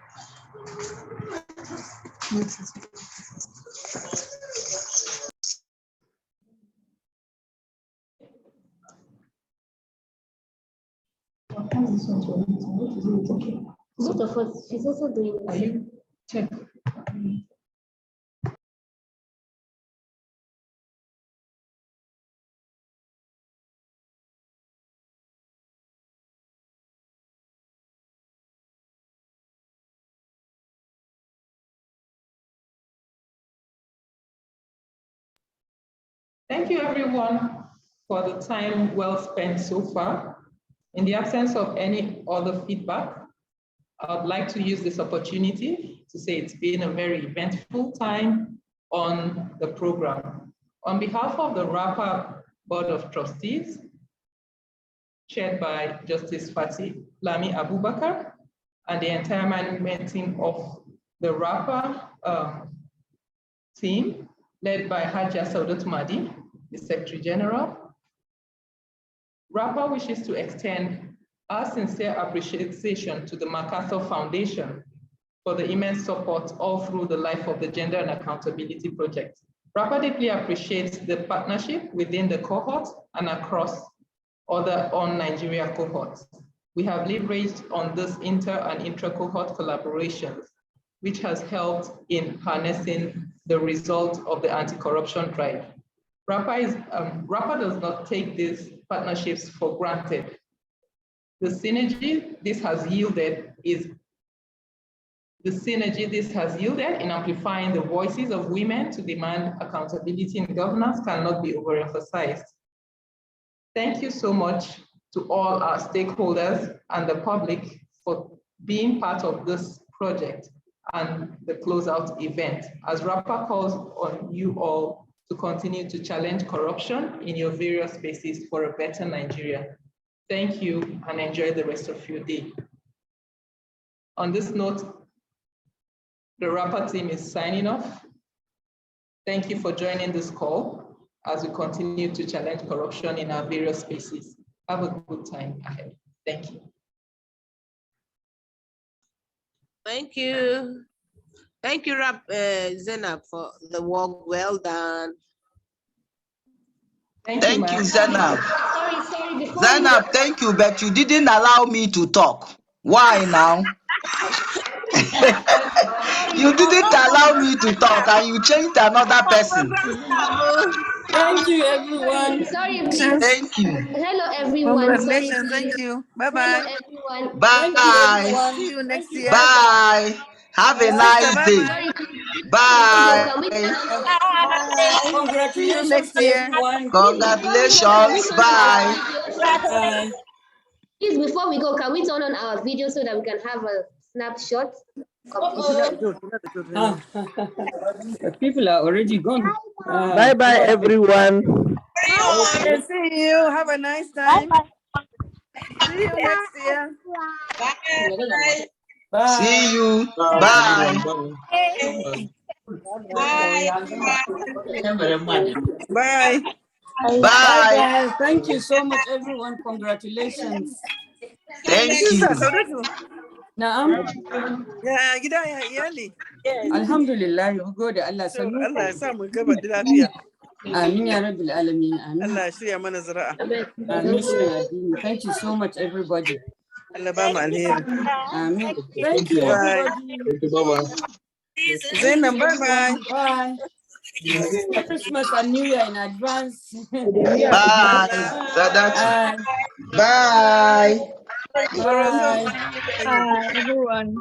Both of us, she's also doing it. Are you check? Thank you, everyone, for the time well spent so far. In the absence of any other feedback, I would like to use this opportunity to say it's been a very eventful time on the program. On behalf of the RAPA Board of Trustees, chaired by Justice Fatih Lami Abubakar, and the entire management team of the RAPA team, led by Hajia Saudat Madi, the Secretary General, RAPA wishes to extend our sincere appreciation to the MacArthur Foundation for the immense support all through the life of the Gender and Accountability Project. RAPA deeply appreciates the partnership within the cohort and across other on-Nigeria cohorts. We have leveraged on this inter and intra-cohort collaborations, which has helped in harnessing the result of the anti-corruption drive. RAPA does not take these partnerships for granted. The synergy this has yielded in amplifying the voices of women to demand accountability in governance cannot be overemphasized. Thank you so much to all our stakeholders and the public for being part of this project and the closeout event, as RAPA calls on you all to continue to challenge corruption in your various spaces for a better Nigeria. Thank you and enjoy the rest of your day. On this note, the RAPA team is signing off. Thank you for joining this call as we continue to challenge corruption in our various spaces. Have a good time ahead. Thank you. Thank you. Thank you, Zainab, for the work well done. Thank you, Zainab. Sorry, Zainab, thank you, but you didn't allow me to talk. Why now? You didn't allow me to talk and you changed another person. Thank you, everyone. Sorry, please. Thank you. Hello, everyone. Congratulations. Thank you. Bye-bye. Hello, everyone. Bye. See you next year. Bye. Have a nice day. Sorry. Bye. See you Congratulations, next year. everyone. Congratulations. Bye. Bye. Please, before we go, can we turn on our video so that we can have a snapshot? People are already gone. Bye-bye, everyone. Okay, see you. Have a nice time. See you next year. Bye. See you. Bye. Bye. Bye. Thank you so much, everyone. Congratulations. Thank you. Naam. Ya gida ya iyali. Alhamdulillah, mu gode Allah sanu. Allah ya sa mu gaba da lafiya. Amin ya rabbil alamin. Amin. Allah ya shirya mana zuri'a. Amin shirin addini. Thank you so much, everybody. Allah ba mu alheri. Amin. Thank you, everybody. Thank you. Bye-bye. Zainab, bye-bye. Bye. Christmas and New Year in advance. Bye. Bye. Bye. Bye. Bye, everyone.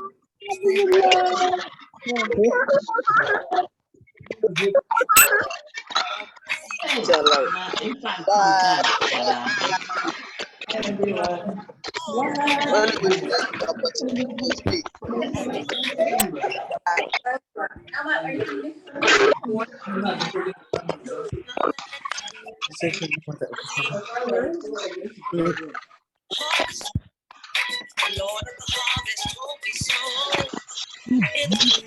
Lord of the harvest, hope is so.